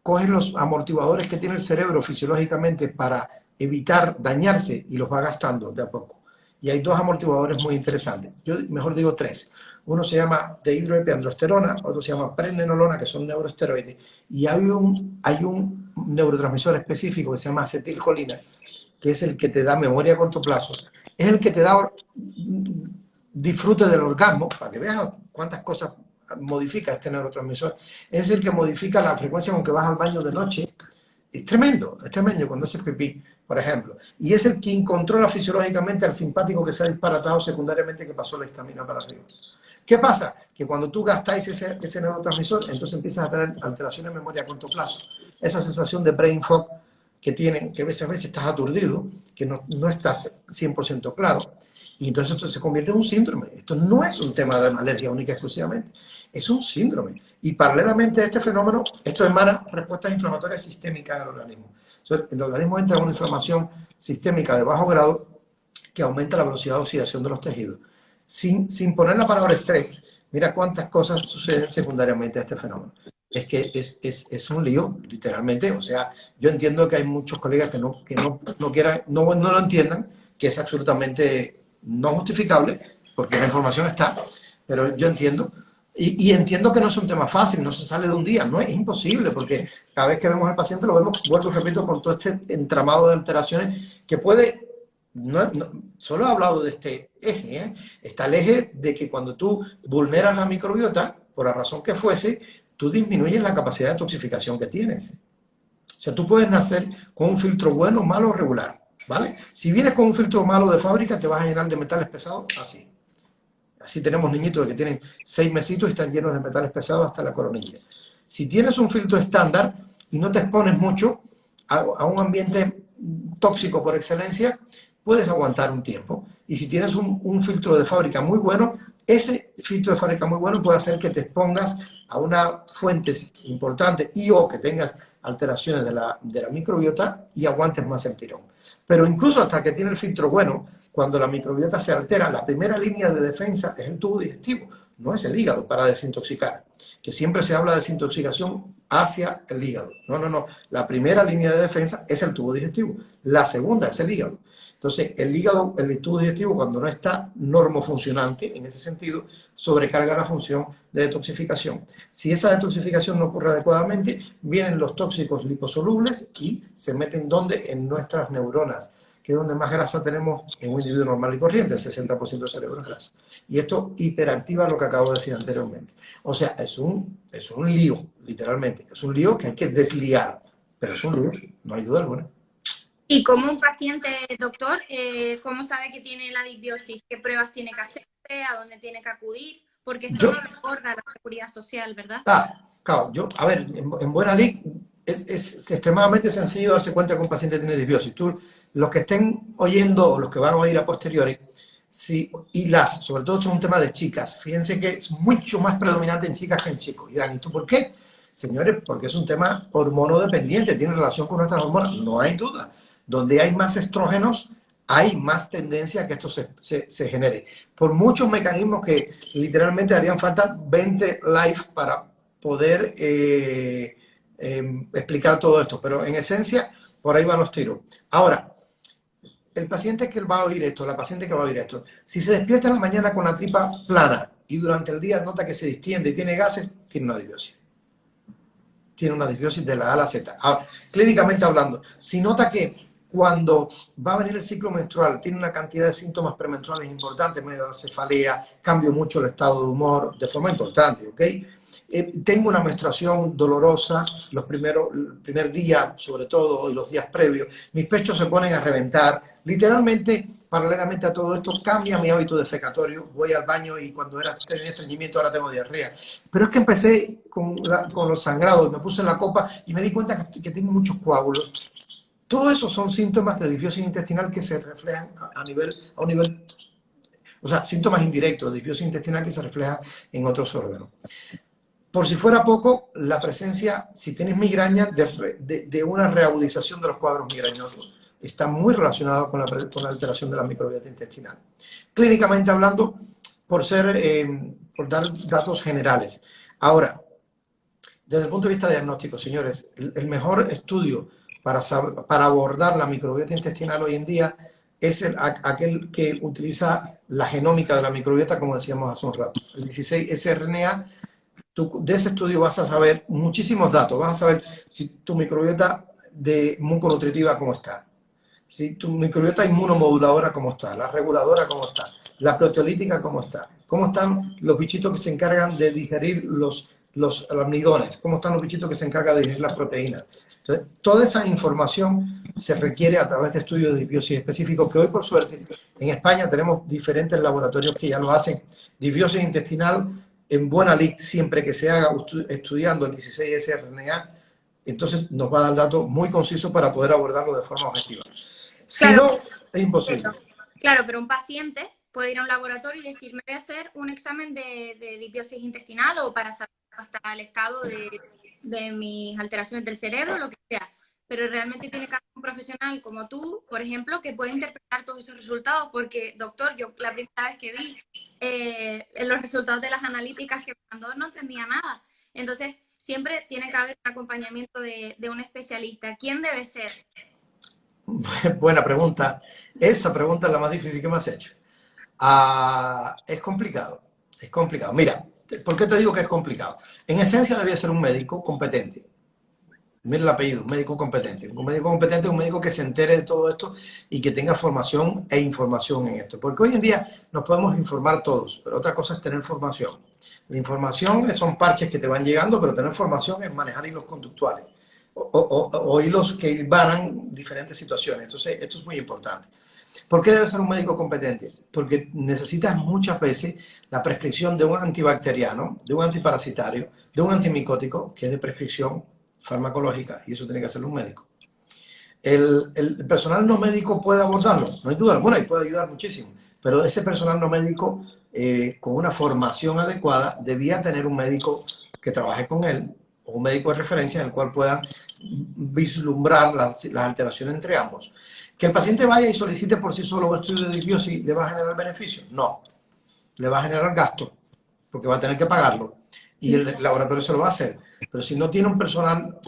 S2: Cogen los amortiguadores que tiene el cerebro fisiológicamente para evitar dañarse y los va gastando de a poco. Y hay 2 amortiguadores muy interesantes. Yo mejor digo 3. Uno se llama dehidroepiandrosterona, otro se llama pregnenolona, que son neuroesteroides, y hay un neurotransmisor específico que se llama acetilcolina, que es el que te da memoria a corto plazo, es el que te da disfrute del orgasmo, para que veas cuántas cosas modifica este neurotransmisor, es el que modifica la frecuencia con que vas al baño de noche. Es tremendo cuando haces pipí, por ejemplo. Y es el que controla fisiológicamente al simpático que se ha disparatado secundariamente, que pasó la histamina para arriba. ¿Qué pasa? Que cuando tú gastáis ese neurotransmisor, entonces empiezas a tener alteraciones de memoria a corto plazo. Esa sensación de brain fog que tienen, que a veces estás aturdido, que no estás 100% claro, y entonces esto se convierte en un síndrome. Esto no es un tema de alergia única exclusivamente, es un síndrome. Y paralelamente a este fenómeno, esto emana respuestas inflamatorias sistémicas en el organismo. Entonces, el organismo entra en una inflamación sistémica de bajo grado que aumenta la velocidad de oxidación de los tejidos. Sin poner la palabra estrés, mira cuántas cosas suceden secundariamente a este fenómeno. Es que es un lío, literalmente. O sea, yo entiendo que hay muchos colegas que no lo entiendan, que es absolutamente no justificable, porque la información está, pero yo entiendo. Y entiendo que no es un tema fácil, no se sale de un día, no es imposible, porque cada vez que vemos al paciente lo vemos, vuelvo y repito, con todo este entramado de alteraciones que puede, solo he hablado de este eje, ¿eh? Está el eje de que cuando tú vulneras la microbiota, por la razón que fuese, tú disminuyes la capacidad de toxificación que tienes. O sea, tú puedes nacer con un filtro bueno, malo o regular, ¿vale? Si vienes con un filtro malo de fábrica, te vas a llenar de metales pesados así. Así tenemos niñitos que tienen 6 mesitos y están llenos de metales pesados hasta la coronilla. Si tienes un filtro estándar y no te expones mucho a un ambiente tóxico por excelencia, puedes aguantar un tiempo. Y si tienes un filtro de fábrica muy bueno, ese filtro de fábrica muy bueno puede hacer que te expongas a una fuente importante y o que tengas alteraciones de la microbiota y aguantes más el tirón. Pero incluso hasta que tiene el filtro bueno, cuando la microbiota se altera, la primera línea de defensa es el tubo digestivo, no es el hígado para desintoxicar. Que siempre se habla de desintoxicación hacia el hígado. No. La primera línea de defensa es el tubo digestivo. La segunda es el hígado. Entonces, el hígado, el tubo digestivo, cuando no está normofuncionante, en ese sentido, sobrecarga la función de detoxificación. Si esa detoxificación no ocurre adecuadamente, vienen los tóxicos liposolubles y se meten ¿dónde? En nuestras neuronas, que es donde más grasa tenemos en un individuo normal y corriente, el 60% del cerebro es grasa. Y esto hiperactiva lo que acabo de decir anteriormente. O sea, es un lío, literalmente. Es un lío que hay que desliar, pero es un lío, no hay duda alguna.
S1: Y como un paciente, doctor, ¿cómo sabe que tiene la disbiosis? ¿Qué pruebas tiene que hacer? ¿A dónde tiene que acudir? Porque esto no lo aborda la seguridad social, ¿verdad?
S2: Claro, a ver, en buena ley es extremadamente sencillo darse cuenta que un paciente tiene disbiosis. Los que estén oyendo, o los que van a oír a posteriori, sobre todo esto es un tema de chicas, fíjense que es mucho más predominante en chicas que en chicos. Y dirán, ¿y tú por qué? Señores, porque es un tema hormonodependiente, tiene relación con nuestras hormonas, no hay duda. Donde hay más estrógenos, hay más tendencia a que esto se genere. Por muchos mecanismos que literalmente harían falta 20 live para poder explicar todo esto. Pero en esencia, por ahí van los tiros. Ahora, el paciente que va a oír esto, la paciente que va a oír esto, si se despierta en la mañana con la tripa plana y durante el día nota que se distiende y tiene gases, tiene una disbiosis. Tiene una disbiosis de la A a la Z. Ahora, clínicamente hablando, si nota que cuando va a venir el ciclo menstrual tiene una cantidad de síntomas premenstruales importantes, cefalea, cambio mucho el estado de humor de forma importante, ¿ok? Tengo una menstruación dolorosa el primer día, sobre todo, y los días previos. Mis pechos se ponen a reventar. Literalmente, paralelamente a todo esto, cambia mi hábito defecatorio. Voy al baño y cuando tenía estreñimiento ahora tengo diarrea. Pero es que empecé con los sangrados, me puse en la copa y me di cuenta que tengo muchos coágulos. Todo eso son síntomas de disbiosis intestinal que se reflejan a un nivel, o sea, síntomas indirectos de disbiosis intestinal que se reflejan en otros órganos. Por si fuera poco, la presencia, si tienes migraña, de una reagudización de los cuadros migrañosos está muy relacionado con la alteración de la microbiota intestinal. Clínicamente hablando, por dar datos generales. Ahora, desde el punto de vista diagnóstico, señores, el mejor estudio para abordar la microbiota intestinal hoy en día es aquel que utiliza la genómica de la microbiota, como decíamos hace un rato. El 16S-RNA. De ese estudio vas a saber muchísimos datos. Vas a saber si tu microbiota de muconutritiva cómo está. Si tu microbiota inmunomoduladora, ¿cómo está? La reguladora, ¿cómo está? La proteolítica, ¿cómo está? ¿Cómo están los bichitos que se encargan de digerir los almidones? ¿Cómo están los bichitos que se encargan de digerir las proteínas? Entonces, toda esa información se requiere a través de estudios de disbiosis específicos, que hoy, por suerte, en España tenemos diferentes laboratorios que ya lo hacen. Disbiosis intestinal en buena lid, siempre que se haga estudiando el 16S-RNA, entonces nos va a dar datos muy concisos para poder abordarlo de forma objetiva. Si
S1: Claro,
S2: no, es imposible.
S1: claro, pero un paciente puede ir a un laboratorio y decir, me voy a hacer un examen de disbiosis intestinal o para saber hasta el estado de mis alteraciones del cerebro, lo que sea. Pero realmente tiene que haber un profesional como tú, por ejemplo, que puede interpretar todos esos resultados, porque, doctor, yo la primera vez que vi los resultados de las analíticas que me mandó no entendía nada. Entonces, siempre tiene que haber un acompañamiento de un especialista. ¿Quién debe ser?
S2: Buena pregunta. Esa pregunta es la más difícil que me has hecho. Es complicado, es complicado. Mira, ¿por qué te digo que es complicado? En esencia debía ser un médico competente. Mira el apellido, un médico competente. Un médico competente es un médico que se entere de todo esto y que tenga formación e información en esto. Porque hoy en día nos podemos informar todos, pero otra cosa es tener formación. La información son parches que te van llegando, pero tener formación es manejar hilos conductuales o hilos que van diferentes situaciones. Entonces, esto es muy importante. ¿Por qué debe ser un médico competente? Porque necesitas muchas veces la prescripción de un antibacteriano, de un antiparasitario, de un antimicótico, que es de prescripción farmacológica, y eso tiene que hacerlo un médico. El personal no médico puede abordarlo, no hay duda alguna, y puede ayudar muchísimo, pero ese personal no médico con una formación adecuada debía tener un médico que trabaje con él, o un médico de referencia en el cual pueda vislumbrar las alteraciones entre ambos. Que el paciente vaya y solicite por sí solo un estudio de disbiosis, ¿le va a generar beneficio? No, le va a generar gasto, porque va a tener que pagarlo, y el laboratorio se lo va a hacer. Pero si no tiene un personal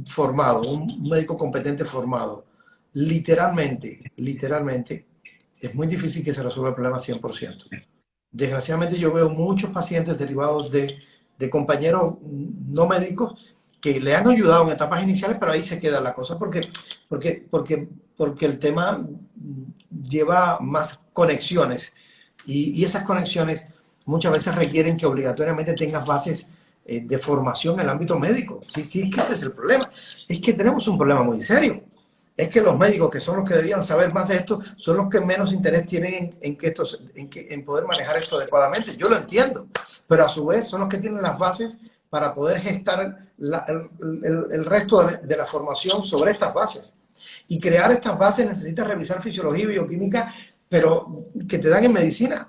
S2: formado, un médico competente formado, literalmente, es muy difícil que se resuelva el problema 100%. Desgraciadamente yo veo muchos pacientes derivados de compañeros no médicos que le han ayudado en etapas iniciales, pero ahí se queda la cosa porque el tema lleva más conexiones y esas conexiones muchas veces requieren que obligatoriamente tengas bases de formación en el ámbito médico. Sí, sí, es que este es el problema. Es que tenemos un problema muy serio. Es que los médicos, que son los que debían saber más de esto, son los que menos interés tienen en poder manejar esto adecuadamente. Yo lo entiendo, pero a su vez son los que tienen las bases para poder gestar el resto de la formación sobre estas bases. Y crear estas bases necesita revisar fisiología y bioquímica, pero que te dan en medicina.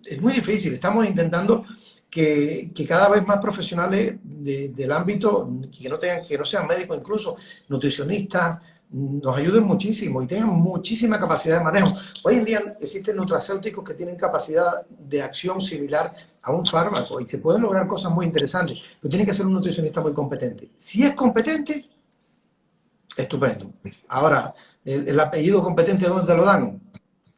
S2: Es muy difícil. Estamos intentando que cada vez más profesionales del ámbito, que no sean médicos, incluso nutricionistas, nos ayuden muchísimo y tengan muchísima capacidad de manejo. Hoy en día existen nutracéuticos que tienen capacidad de acción similar a un fármaco y se pueden lograr cosas muy interesantes, pero tiene que ser un nutricionista muy competente. Si es competente, estupendo. Ahora, el apellido competente, ¿dónde te lo dan?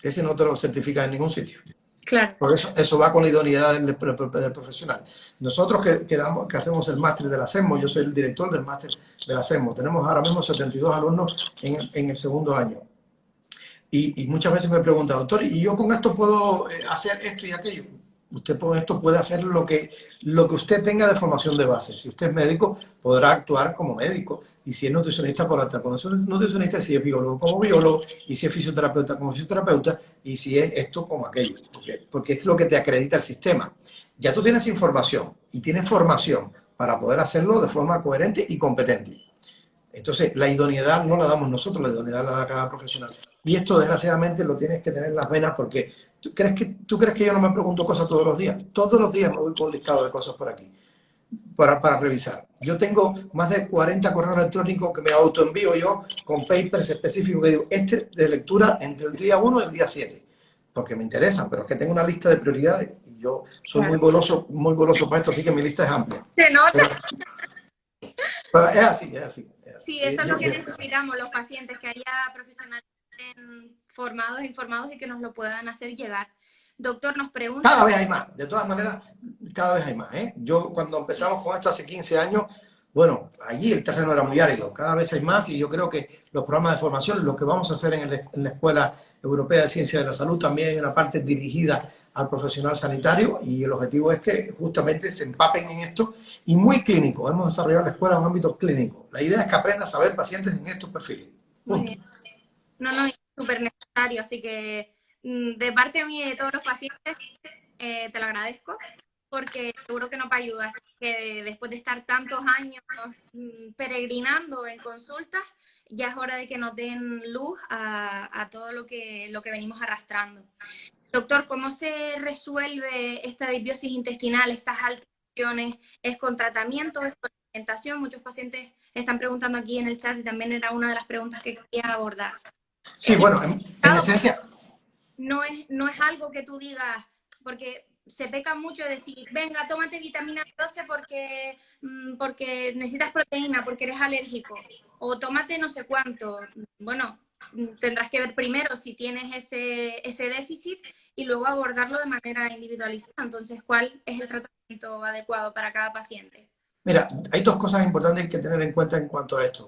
S2: Ese no te lo certifica en ningún sitio.
S1: Claro.
S2: Por eso va con la idoneidad del profesional. Nosotros que hacemos el máster de la SEMO, yo soy el director del máster de la SEMO, tenemos ahora mismo 72 alumnos en el segundo año. Y muchas veces me preguntan, doctor, ¿y yo con esto puedo hacer esto y aquello? Usted con esto puede hacer lo que usted tenga de formación de base. Si usted es médico, podrá actuar como médico. Y si es nutricionista, podrá actuar como nutricionista. Si es biólogo, como biólogo. Y si es fisioterapeuta, como fisioterapeuta. Y si es esto, como aquello. Porque es lo que te acredita el sistema. Ya tú tienes información y tienes formación para poder hacerlo de forma coherente y competente. Entonces, la idoneidad no la damos nosotros, la idoneidad la da cada profesional. Y esto, desgraciadamente, lo tienes que tener en las venas porque ¿tú crees que yo no me pregunto cosas todos los días? Todos los días me voy con un listado de cosas por aquí para revisar. Yo tengo más de 40 correos electrónicos que me autoenvío yo con papers específicos que digo, este de lectura entre el día 1 y el día 7, porque me interesan, pero es que tengo una lista de prioridades y yo soy muy goloso para esto, así que mi lista es amplia.
S1: Se nota.
S2: Pero es así, es así.
S1: Sí, eso es lo que necesitamos los pacientes, que haya profesionales formados, informados y que nos lo puedan hacer llegar. Doctor, nos pregunta...
S2: Cada vez hay más, de todas maneras, cada vez hay más. Yo cuando empezamos con esto hace 15 años, Bueno, allí el terreno era muy árido, cada vez hay más y yo creo que los programas de formación, lo que vamos a hacer en la Escuela Europea de Ciencias de la Salud, también hay una parte dirigida al profesional sanitario y el objetivo es que justamente se empapen en esto y muy clínico. Hemos desarrollado la escuela en un ámbito clínico. La idea es que aprendas a ver pacientes en estos perfiles.
S1: Muy
S2: Punto.
S1: bien. No, no, es súper necesario, así que de parte mía y de todos los pacientes, te lo agradezco, porque seguro que nos va a ayudar, que después de estar tantos años peregrinando en consultas, ya es hora de que nos den luz a todo lo que venimos arrastrando. Doctor, ¿cómo se resuelve esta disbiosis intestinal, estas alteraciones? ¿Es con tratamiento? ¿Es con alimentación? Muchos pacientes están preguntando aquí en el chat y también era una de las preguntas que quería abordar.
S2: Sí, bueno, en esencia...
S1: No es algo que tú digas, porque se peca mucho de decir, venga, tómate vitamina B12 porque necesitas proteína, porque eres alérgico, o tómate no sé cuánto. Bueno, tendrás que ver primero si tienes ese déficit y luego abordarlo de manera individualizada. Entonces, ¿cuál es el tratamiento adecuado para cada paciente?
S2: Mira, hay dos cosas importantes que tener en cuenta en cuanto a esto.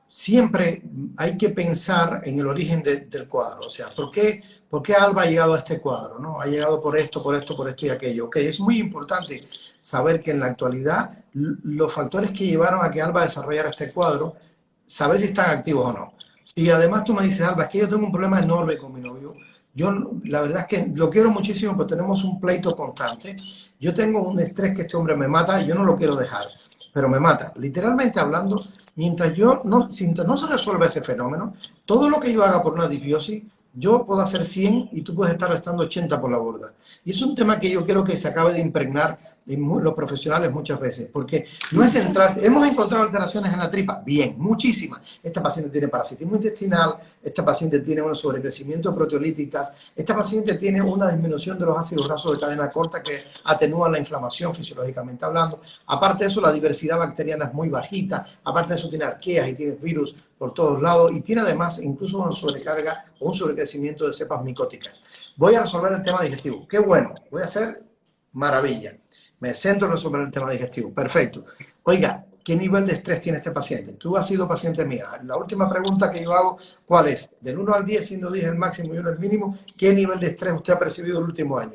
S2: Siempre hay que pensar en el origen del cuadro. O sea, ¿por qué Alba ha llegado a este cuadro? ¿No? Ha llegado por esto, por esto, por esto y aquello. Okay, es muy importante saber que en la actualidad los factores que llevaron a que Alba desarrollara este cuadro, saber si están activos o no. Si además tú me dices, Alba, es que yo tengo un problema enorme con mi novio, yo la verdad es que lo quiero muchísimo, pero tenemos un pleito constante. Yo tengo un estrés que este hombre me mata y yo no lo quiero dejar, pero me mata. Literalmente hablando, mientras no se resuelva ese fenómeno, todo lo que yo haga por una disbiosis, yo puedo hacer 100 y tú puedes estar restando 80 por la borda. Y es un tema que yo quiero que se acabe de impregnar en los profesionales muchas veces, porque no es centrarse. Hemos encontrado alteraciones en la tripa, bien, muchísimas. Esta paciente tiene parasitismo intestinal, esta paciente tiene un sobrecrecimiento de proteolíticas, esta paciente tiene una disminución de los ácidos grasos de cadena corta que atenúan la inflamación fisiológicamente hablando. Aparte de eso, la diversidad bacteriana es muy bajita, aparte de eso tiene arqueas y tiene virus por todos lados y tiene además incluso una sobrecarga o un sobrecrecimiento de cepas micóticas. Voy a resolver el tema digestivo. Qué bueno, voy a hacer maravilla. Me centro en resolver el tema digestivo. Perfecto. Oiga, ¿qué nivel de estrés tiene este paciente? Tú has sido paciente mía. La última pregunta que yo hago, ¿cuál es? Del 1 al 10, siendo 10 el máximo y 1 el mínimo, ¿qué nivel de estrés usted ha percibido el último año?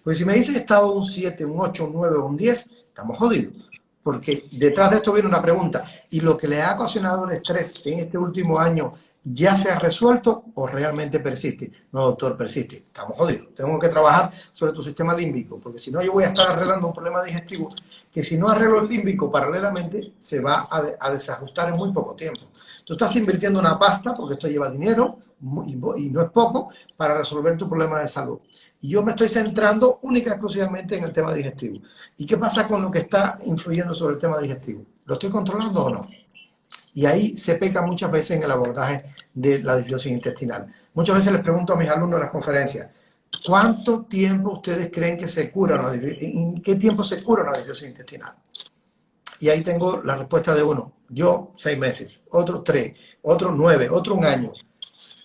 S2: Pues si me dice que he estado un 7, un 8, un 9 o un 10, estamos jodidos. Porque detrás de esto viene una pregunta. ¿Y lo que le ha ocasionado el estrés en este último año ya se ha resuelto o realmente persiste? No, doctor, persiste. Estamos jodidos. Tengo que trabajar sobre tu sistema límbico, porque si no yo voy a estar arreglando un problema digestivo que si no arreglo el límbico paralelamente se va a desajustar en muy poco tiempo. Tú estás invirtiendo una pasta, porque esto lleva dinero y no es poco, para resolver tu problema de salud. Y yo me estoy centrando única y exclusivamente en el tema digestivo. ¿Y qué pasa con lo que está influyendo sobre el tema digestivo? ¿Lo estoy controlando o no? Y ahí se peca muchas veces en el abordaje de la disbiosis intestinal. Muchas veces les pregunto a mis alumnos en las conferencias, ¿cuánto tiempo ustedes creen que se cura una disbiosis? ¿En qué tiempo se cura una disbiosis intestinal? Y ahí tengo la respuesta de uno. Yo, 6 meses. Otro 3. Otro 9. Otro un año.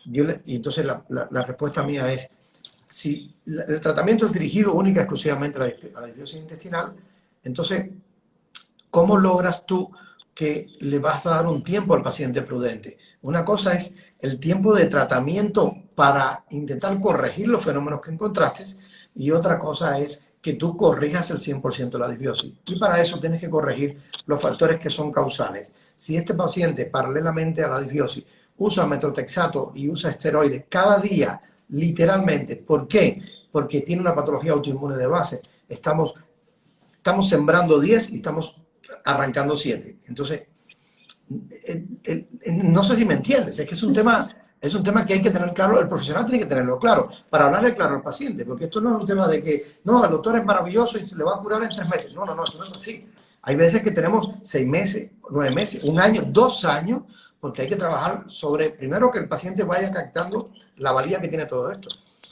S2: Y entonces la respuesta mía es, si el tratamiento es dirigido única y exclusivamente a la disbiosis intestinal, entonces, ¿cómo logras tú que le vas a dar un tiempo al paciente prudente? Una cosa es el tiempo de tratamiento para intentar corregir los fenómenos que encontraste y otra cosa es que tú corrijas el 100% de la disbiosis. Y para eso tienes que corregir los factores que son causales. Si este paciente, paralelamente a la disbiosis, usa metotrexato y usa esteroides cada día, literalmente, ¿por qué? Porque tiene una patología autoinmune de base. Estamos sembrando 10 y estamos arrancando 7. Entonces, no sé si me entiendes, es que es un tema que hay que tener claro, el profesional tiene que tenerlo claro, para hablarle claro al paciente, porque esto no es un tema de que, no, el doctor es maravilloso y se le va a curar en 3 meses. No, eso no es así. Hay veces que tenemos 6 meses, 9 meses, 1 año, 2 años, porque hay que trabajar sobre, primero, que el paciente vaya captando la valía que tiene todo esto.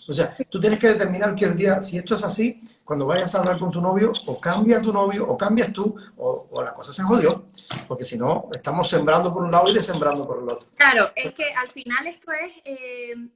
S2: O sea, tú tienes que determinar que el día, si esto es así, cuando vayas a hablar con tu novio, o cambia tu novio, o cambias tú, o la cosa se jodió. Porque si no, estamos sembrando por un lado y desembrando por el otro.
S1: Claro, es que al final esto es,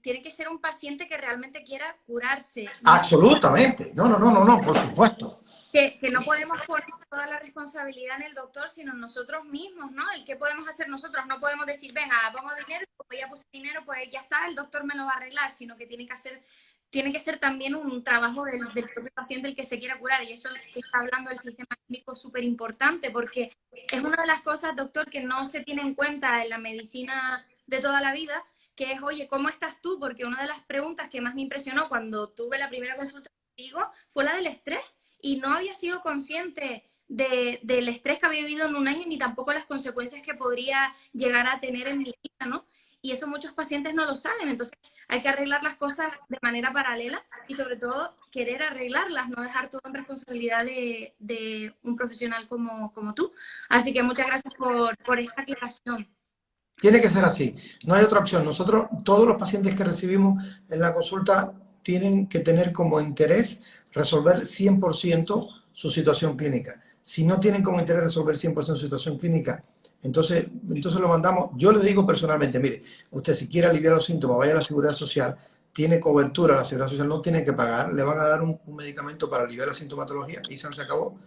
S1: tiene que ser un paciente que realmente quiera curarse.
S2: Absolutamente. No, no, no, no, no, por supuesto.
S1: Que no podemos poner toda la responsabilidad en el doctor, sino en nosotros mismos, ¿no? El qué podemos hacer nosotros. No podemos decir, venga, pongo dinero, pues ya puse dinero, pues ya está, el doctor me lo va a arreglar, sino que tiene que ser también un trabajo del propio paciente el que se quiera curar. Y eso que está hablando el sistema clínico es súper importante, porque es una de las cosas, doctor, que no se tiene en cuenta en la medicina de toda la vida, que es, oye, ¿cómo estás tú? Porque una de las preguntas que más me impresionó cuando tuve la primera consulta contigo fue la del estrés. Y no había sido consciente del estrés que había vivido en un año, ni tampoco las consecuencias que podría llegar a tener en mi vida, ¿no? Y eso muchos pacientes no lo saben, entonces hay que arreglar las cosas de manera paralela y sobre todo querer arreglarlas, no dejar todo en responsabilidad de un profesional como tú. Así que muchas gracias por esta aclaración.
S2: Tiene que ser así, no hay otra opción. Nosotros, todos los pacientes que recibimos en la consulta tienen que tener como interés resolver 100% su situación clínica. Si no tienen como interés resolver 100% su situación clínica, entonces lo mandamos. Yo le digo personalmente, mire, usted si quiere aliviar los síntomas, vaya a la Seguridad Social, tiene cobertura, la Seguridad Social no tiene que pagar, le van a dar un medicamento para aliviar la sintomatología y se acabó.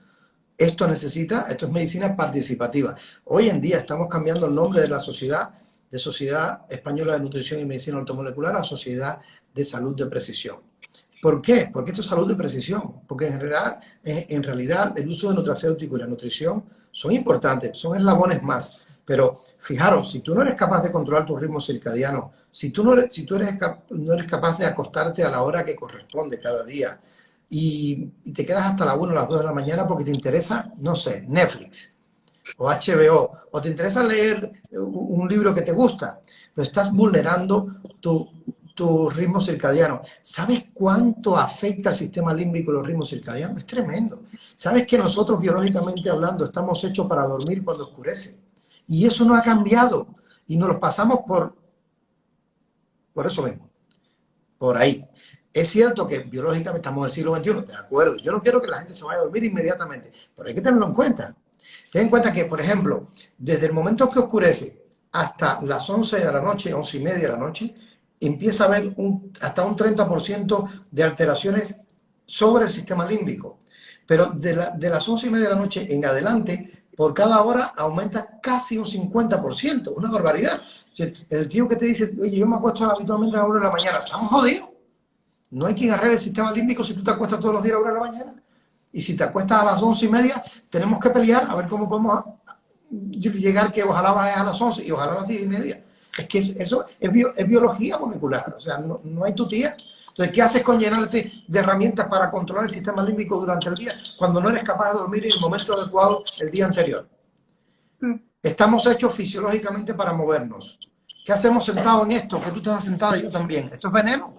S2: Esto es medicina participativa. Hoy en día estamos cambiando el nombre de la sociedad, de Sociedad Española de Nutrición y Medicina Ortomolecular a Sociedad de Salud de Precisión. ¿Por qué? Porque esto es salud de precisión. Porque en realidad el uso de nutracéutico y la nutrición son importantes, son eslabones más. Pero fijaros, si tú no eres capaz de controlar tu ritmo circadiano, si tú no eres capaz de acostarte a la hora que corresponde cada día, y te quedas hasta la 1 o las 2 de la mañana porque te interesa, no sé, Netflix o HBO, o te interesa leer un libro que te gusta, pero estás vulnerando tu ritmo circadiano. ¿Sabes cuánto afecta al sistema límbico los ritmos circadianos? Es tremendo. ¿Sabes que nosotros, biológicamente hablando, estamos hechos para dormir cuando oscurece? Y eso no ha cambiado. Y nos lo pasamos por eso mismo, por ahí. Es cierto que biológicamente estamos en el siglo XXI, de acuerdo. Yo no quiero que la gente se vaya a dormir inmediatamente, pero hay que tenerlo en cuenta. Ten en cuenta que, por ejemplo, desde el momento que oscurece hasta las 11 de la noche, 11:30 de la noche, empieza a haber hasta un 30% de alteraciones sobre el sistema límbico. Pero de las 11:30 de la noche en adelante, por cada hora aumenta casi un 50%, una barbaridad. El tío que te dice, oye, yo me acuesto habitualmente a la 1 de la mañana, estamos jodidos. No hay quien arregle el sistema límbico si tú te acuestas todos los días a la 1 de la mañana. Y si te acuestas a las 11:30, tenemos que pelear a ver cómo podemos llegar, que ojalá vayas a las 11 y ojalá a las 10:30. Es que eso es biología molecular, o sea, no hay tu tía. Entonces, ¿qué haces con llenarte de herramientas para controlar el sistema límbico durante el día cuando no eres capaz de dormir en el momento adecuado el día anterior? Estamos hechos fisiológicamente para movernos. ¿Qué hacemos sentados en esto? Que tú estás sentada y yo también. ¿Esto es veneno?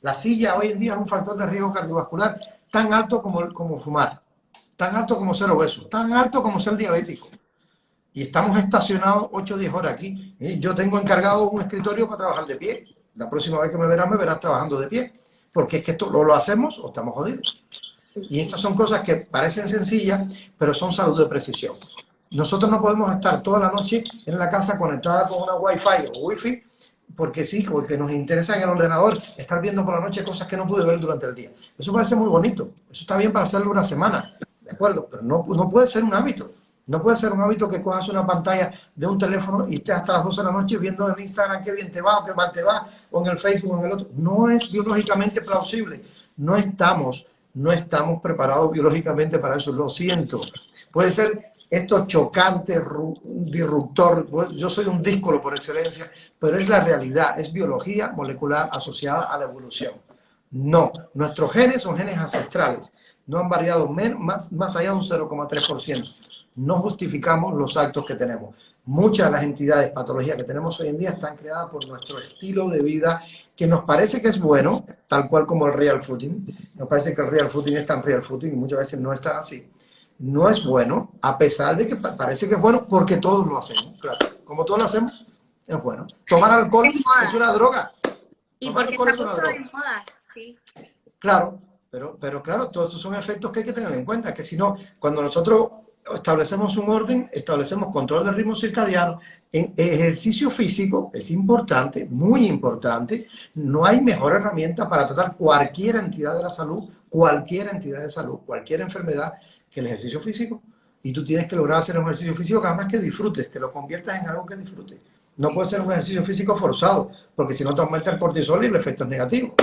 S2: La silla hoy en día es un factor de riesgo cardiovascular tan alto como fumar, tan alto como ser obeso, tan alto como ser diabético. Y estamos estacionados 8 o 10 horas aquí. Yo tengo encargado un escritorio para trabajar de pie. La próxima vez que me verás trabajando de pie. Porque es que esto lo hacemos o estamos jodidos. Y estas son cosas que parecen sencillas, pero son salud de precisión. Nosotros no podemos estar toda la noche en la casa conectada con una Wi-Fi o Wi-Fi, porque sí, porque nos interesa en el ordenador estar viendo por la noche cosas que no pude ver durante el día. Eso parece muy bonito. Eso está bien para hacerlo una semana, ¿de acuerdo? Pero no puede ser un hábito. No puede ser un hábito que cojas una pantalla de un teléfono y estés hasta las 12 de la noche viendo en Instagram qué bien te va o qué mal te va, o en el Facebook o en el otro. No es biológicamente plausible. No estamos preparados biológicamente para eso. Lo siento. Puede ser esto chocante, disruptor. Yo soy un díscolo por excelencia, pero es la realidad. Es biología molecular asociada a la evolución. No, nuestros genes son genes ancestrales. No han variado más allá de un 0,3%. No justificamos los actos que tenemos. Muchas de las entidades, patologías que tenemos hoy en día están creadas por nuestro estilo de vida que nos parece que es bueno, tal cual como el real footing. Nos parece que el real footing es tan real footing y muchas veces no es tan así. No es bueno, a pesar de que parece que es bueno porque todos lo hacemos. Claro, como todos lo hacemos, es bueno. Tomar alcohol es una droga.
S1: Y porque está puesto de moda. sí.
S2: Claro, pero claro, todos estos son efectos que hay que tener en cuenta, que si no, cuando nosotros establecemos un orden, establecemos control del ritmo circadiano, en ejercicio físico es importante, muy importante, no hay mejor herramienta para tratar cualquier entidad de la salud, cualquier entidad de salud, cualquier enfermedad que el ejercicio físico. Y tú tienes que lograr hacer un ejercicio físico que además que disfrutes, que lo conviertas en algo que disfrutes. No puede ser un ejercicio físico forzado, porque si no te aumenta el cortisol y el efecto es negativo.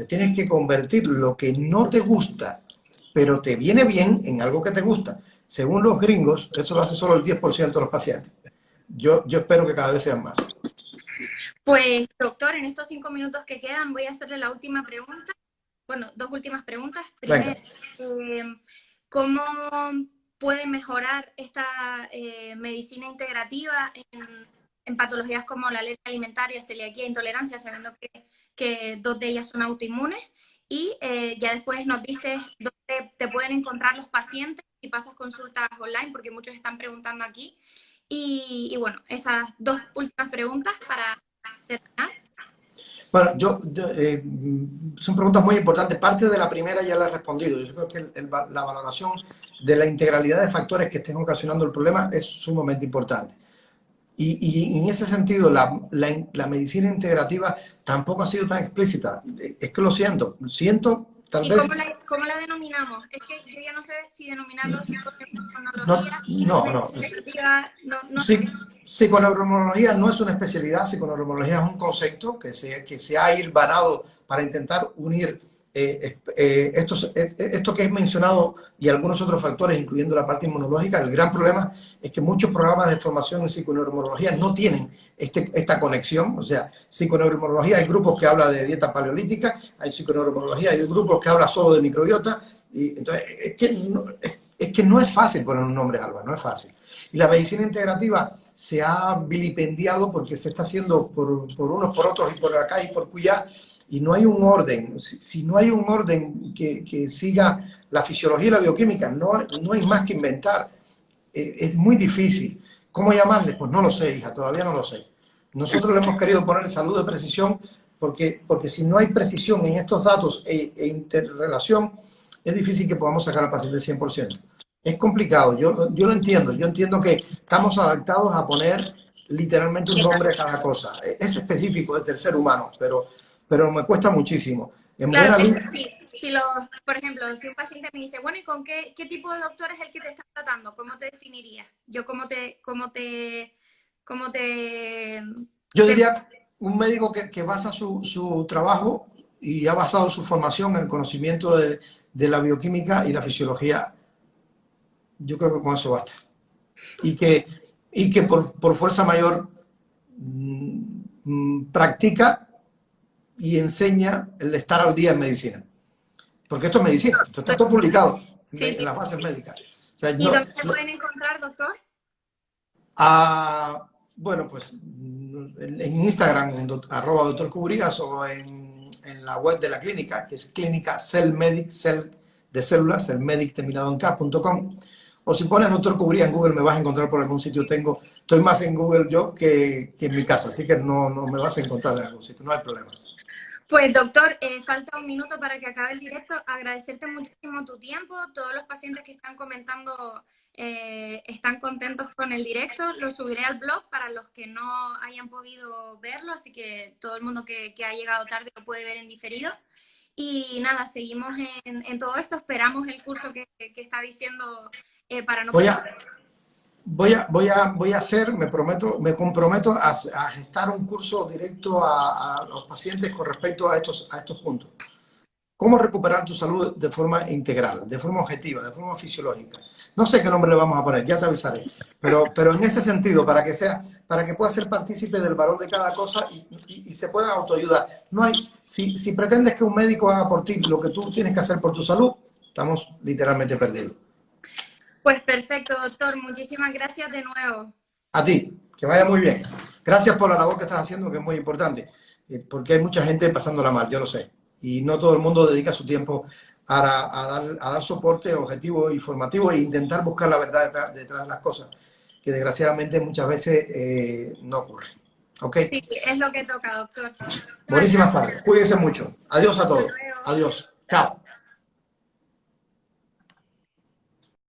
S2: Tienes que convertir lo que no te gusta, pero te viene bien, en algo que te gusta. Según los gringos, eso lo hace solo el 10% de los pacientes. Yo espero que cada vez sean más.
S1: Pues, doctor, en estos 5 minutos que quedan voy a hacerle la última pregunta. Bueno, 2 últimas preguntas. Primero, ¿cómo puede mejorar esta medicina integrativa en patologías como la alergia alimentaria, celiaquía e intolerancia, sabiendo que 2 de ellas son autoinmunes? Y ya después nos dices dónde te pueden encontrar los pacientes si pasas consultas online, porque muchos están preguntando aquí. Y bueno, esas 2 últimas preguntas para terminar.
S2: Bueno, son preguntas muy importantes. Parte de la primera ya la he respondido. Yo creo que la valoración de la integralidad de factores que estén ocasionando el problema es sumamente importante. Y en ese sentido, la medicina integrativa tampoco ha sido tan explícita. Es que lo siento. Tal vez...
S1: ¿Cómo la denominamos? Es que yo ya no sé si denominarlo
S2: No. Psiconeuroinmunología no es una especialidad, psiconeuroinmunología es un concepto que se ha hilvanado para intentar unir esto que es mencionado y algunos otros factores, incluyendo la parte inmunológica. El gran problema es que muchos programas de formación en psiconeuroinmunología no tienen esta conexión. O sea, psiconeuroinmunología, hay grupos que hablan de dieta paleolítica, hay psiconeuroinmunología, hay grupos que hablan solo de microbiota. Y entonces, es que no es fácil poner un nombre, Alba, no es fácil. Y la medicina integrativa se ha vilipendiado porque se está haciendo por unos, por otros, y por acá y por cuya, y no hay un orden. Si no hay un orden que siga la fisiología y la bioquímica, no hay más que inventar. Es muy difícil. ¿Cómo llamarle? Pues no lo sé, hija, todavía no lo sé. Nosotros le hemos querido poner salud de precisión porque si no hay precisión en estos datos e interrelación, es difícil que podamos sacar al paciente 100%. Es complicado, yo lo entiendo. Yo entiendo que estamos adaptados a poner literalmente un nombre a cada cosa. Es específico desde el ser humano, pero me cuesta muchísimo.
S1: Claro, por ejemplo, si un paciente me dice, bueno, ¿y con qué tipo de doctor es el que te está tratando? ¿Cómo te definirías?
S2: Yo diría un médico que basa su trabajo y ha basado su formación en el conocimiento de la bioquímica y la fisiología. Yo creo que con eso basta. Y que por fuerza mayor practica y enseña el estar al día en medicina. Porque esto es medicina, esto está todo publicado en las bases médicas. O sea,
S1: ¿Y dónde se pueden encontrar, doctor?
S2: Bueno, pues en Instagram, en @Dr. Cubrigas, o en la web de la clínica, que es clínica Cellmedic, de células, cellmedic terminado en k.com. O si pones Dr. Cubrigas en Google, me vas a encontrar por algún sitio. Estoy más en Google yo que en mi casa, así que no me vas a encontrar en algún sitio, no hay problema.
S1: Pues, doctor, falta un minuto para que acabe el directo. Agradecerte muchísimo tu tiempo. Todos los pacientes que están comentando están contentos con el directo. Lo subiré al blog para los que no hayan podido verlo, así que todo el mundo que ha llegado tarde lo puede ver en diferido. Y nada, seguimos en todo esto. Esperamos el curso que está diciendo para no...
S2: Voy a hacer, me comprometo a gestar un curso directo a los pacientes con respecto a estos puntos. ¿Cómo recuperar tu salud de forma integral, de forma objetiva, de forma fisiológica? No sé qué nombre le vamos a poner, ya te avisaré. Pero en ese sentido, para que pueda ser partícipe del valor de cada cosa y se pueda autoayudar. Si pretendes que un médico haga por ti lo que tú tienes que hacer por tu salud, estamos literalmente perdidos.
S1: Pues perfecto, doctor. Muchísimas gracias de nuevo.
S2: A ti, que vaya muy bien. Gracias por la labor que estás haciendo, que es muy importante, porque hay mucha gente pasándola mal, yo lo sé. Y no todo el mundo dedica su tiempo a dar soporte objetivo y formativo e intentar buscar la verdad detrás de las cosas, que desgraciadamente muchas veces no ocurre. ¿Ok?
S1: Sí, es lo que toca, doctor.
S2: Buenísimas
S1: Muchas
S2: tardes.
S1: gracias.
S2: Cuídense mucho. Adiós a
S1: Hasta
S2: todos.
S1: luego.
S2: Adiós. Chao.